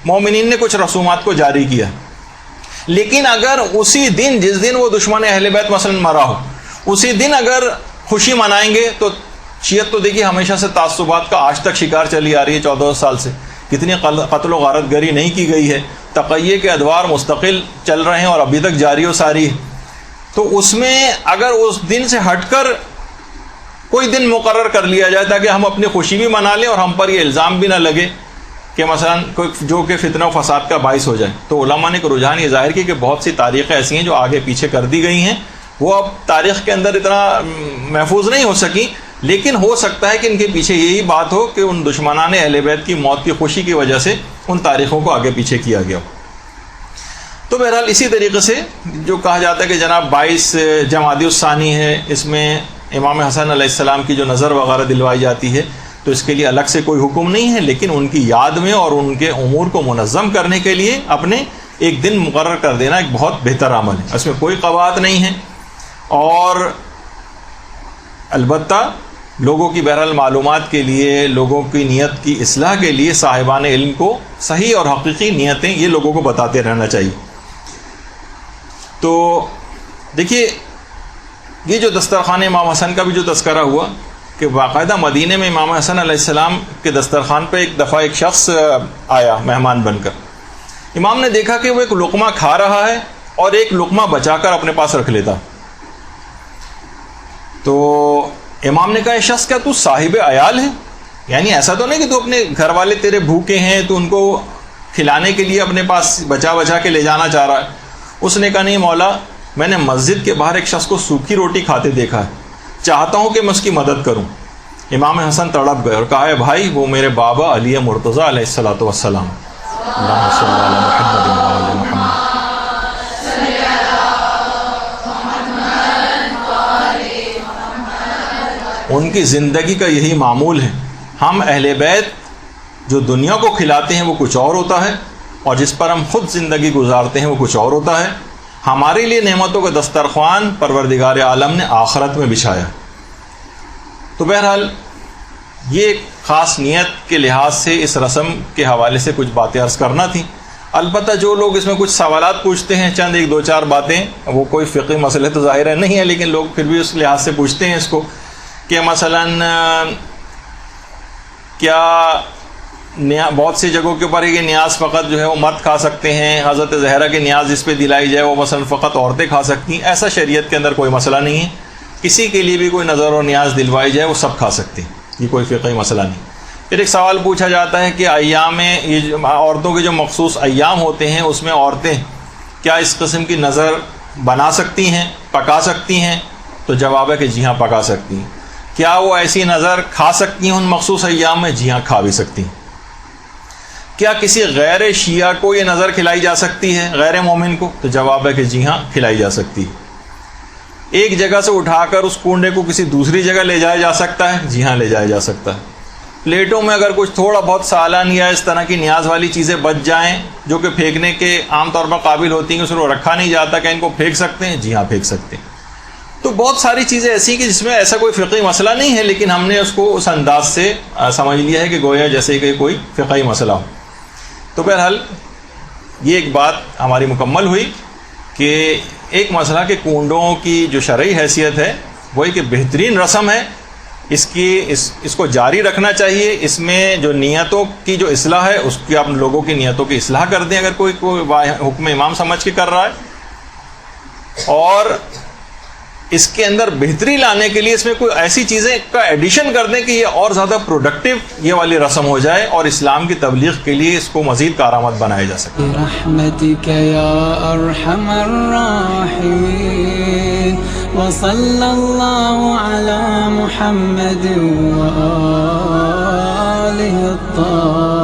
مومنین نے کچھ رسومات کو جاری کیا، لیکن اگر اسی دن جس دن وہ دشمن اہل بیت مثلا مرا ہو اسی دن اگر خوشی منائیں گے تو شیعت تو دیکھیے ہمیشہ سے تعصبات کا آج تک شکار چلی آ رہی ہے. 14 سال سے کتنی قتل و غارت گری نہیں کی گئی ہے، تقیہ کے ادوار مستقل چل رہے ہیں اور ابھی تک جاری و ساری ہے. تو اس میں اگر اس دن سے ہٹ کر کوئی دن مقرر کر لیا جائے تاکہ ہم اپنی خوشی بھی منا لیں اور ہم پر یہ الزام بھی نہ لگے کہ مثلا کوئی جو کہ فتنہ و فساد کا باعث ہو جائے. تو علماء نے ایک رجحان یہ ظاہر کی کہ بہت سی تاریخیں ایسی ہیں جو آگے پیچھے کر دی گئی ہیں، وہ اب تاریخ کے اندر اتنا محفوظ نہیں ہو سکی، لیکن ہو سکتا ہے کہ ان کے پیچھے یہی بات ہو کہ ان دشمنان اہل بیت کی موت کی خوشی کی وجہ سے ان تاریخوں کو آگے پیچھے کیا گیا. تو بہرحال اسی طریقے سے جو کہا جاتا ہے کہ جناب 22 جمادی الثانی ہے، اس میں امام حسن علیہ السلام کی جو نظر وغیرہ دلوائی جاتی ہے، تو اس کے لیے الگ سے کوئی حکم نہیں ہے، لیکن ان کی یاد میں اور ان کے امور کو منظم کرنے کے لیے اپنے ایک دن مقرر کر دینا ایک بہت بہتر عمل ہے، اس میں کوئی قباحت نہیں ہے. اور البتہ لوگوں کی بہرحال معلومات کے لیے، لوگوں کی نیت کی اصلاح کے لیے صاحبان علم کو صحیح اور حقیقی نیتیں یہ لوگوں کو بتاتے رہنا چاہیے. تو دیکھیے یہ جو دسترخوان امام حسن کا بھی جو تذکرہ ہوا کہ باقاعدہ مدینے میں امام حسن علیہ السلام کے دسترخوان پہ ایک دفعہ ایک شخص آیا مہمان بن کر. امام نے دیکھا کہ وہ ایک لقمہ کھا رہا ہے اور ایک لقمہ بچا کر اپنے پاس رکھ لیتا. تو امام نے کہا یہ شخص کیا تو صاحب عیال ہے؟ یعنی ایسا تو نہیں کہ تو اپنے گھر والے تیرے بھوکے ہیں تو ان کو کھلانے کے لیے اپنے پاس بچا بچا کے لے جانا چاہ رہا ہے. اس نے کہا نہیں مولا، میں نے مسجد کے باہر ایک شخص کو سوکھی روٹی کھاتے دیکھا ہے، چاہتا ہوں کہ میں اس کی مدد کروں. امام حسن تڑپ گئے اور کہا ہے بھائی وہ میرے بابا علی مرتضیٰ علیہ الصلوۃ والسلام. اللہم صلی علی محمد وعلی محمد. ان کی زندگی کا یہی معمول ہے. ہم اہل بیت جو دنیا کو کھلاتے ہیں وہ کچھ اور ہوتا ہے، اور جس پر ہم خود زندگی گزارتے ہیں وہ کچھ اور ہوتا ہے. ہمارے لیے نعمتوں کا دسترخوان پروردگار عالم نے آخرت میں بچھایا. تو بہرحال یہ خاص نیت کے لحاظ سے اس رسم کے حوالے سے کچھ باتیں عرض کرنا تھی. البتہ جو لوگ اس میں کچھ سوالات پوچھتے ہیں، چند ایک دو چار باتیں، وہ کوئی فقہی مسئلے تو ظاہر ہے نہیں ہے، لیکن لوگ پھر بھی اس لحاظ سے پوچھتے ہیں اس کو کہ مثلاً کیا بہت سی جگہوں کے اوپر ہے کہ نیاز فقط جو ہے وہ مرد کھا سکتے ہیں، حضرت زہرا کی نیاز جس پہ دلائی جائے وہ مثلاً فقط عورتیں کھا سکتی ہیں. ایسا شریعت کے اندر کوئی مسئلہ نہیں ہے. کسی کے لیے بھی کوئی نظر و نیاز دلوائی جائے وہ سب کھا سکتے ہیں، یہ کوئی فقہی مسئلہ نہیں. پھر ایک سوال پوچھا جاتا ہے کہ ایام یہ عورتوں کے جو مخصوص ایام ہوتے ہیں اس میں عورتیں کیا اس قسم کی نظر بنا سکتی ہیں، پکا سکتی ہیں؟ تو جواب ہے کہ جی ہاں پکا سکتی ہیں. کیا وہ ایسی نظر کھا سکتی ہیں ان مخصوص ایام میں؟ جی ہاں کھا بھی سکتی ہیں. کیا کسی غیر شیعہ کو یہ نظر کھلائی جا سکتی ہے، غیر مومن کو؟ تو جواب ہے کہ جی ہاں کھلائی جا سکتی ہے. ایک جگہ سے اٹھا کر اس کنڈے کو کسی دوسری جگہ لے جایا جا سکتا ہے؟ جی ہاں لے جایا جا سکتا ہے. پلیٹوں میں اگر کچھ تھوڑا بہت سالن یا اس طرح کی نیاز والی چیزیں بچ جائیں جو کہ پھینکنے کے عام طور پر قابل ہوتی ہیں، اس کو رکھا نہیں جاتا، کہ ان کو پھینک سکتے ہیں؟ جی ہاں پھینک سکتے ہیں. تو بہت ساری چیزیں ایسی کہ جس میں ایسا کوئی فقہی مسئلہ نہیں ہے، لیکن ہم نے اس کو اس انداز سے سمجھ لیا ہے کہ گویا جیسے کہ کوئی فقہی مسئلہ ہو. تو بہرحال یہ ایک بات ہماری مکمل ہوئی کہ ایک مسئلہ کہ کنڈوں کی جو شرعی حیثیت ہے وہ ایک بہترین رسم ہے، اس کو جاری رکھنا چاہیے. اس میں جو نیتوں کی جو اصلاح ہے اس کی آپ لوگوں کی نیتوں کی اصلاح کر دیں اگر کوئی حکم امام سمجھ کے کر رہا ہے، اور اس کے اندر بہتری لانے کے لیے اس میں کوئی ایسی چیزیں کا ایڈیشن کر دیں کہ یہ اور زیادہ پروڈکٹیو یہ والی رسم ہو جائے اور اسلام کی تبلیغ کے لیے اس کو مزید کارآمد بنایا جا سکے. برحمتک یا ارحم الراحمین وصلی اللہ علی محمد وآلہ الطاہرین.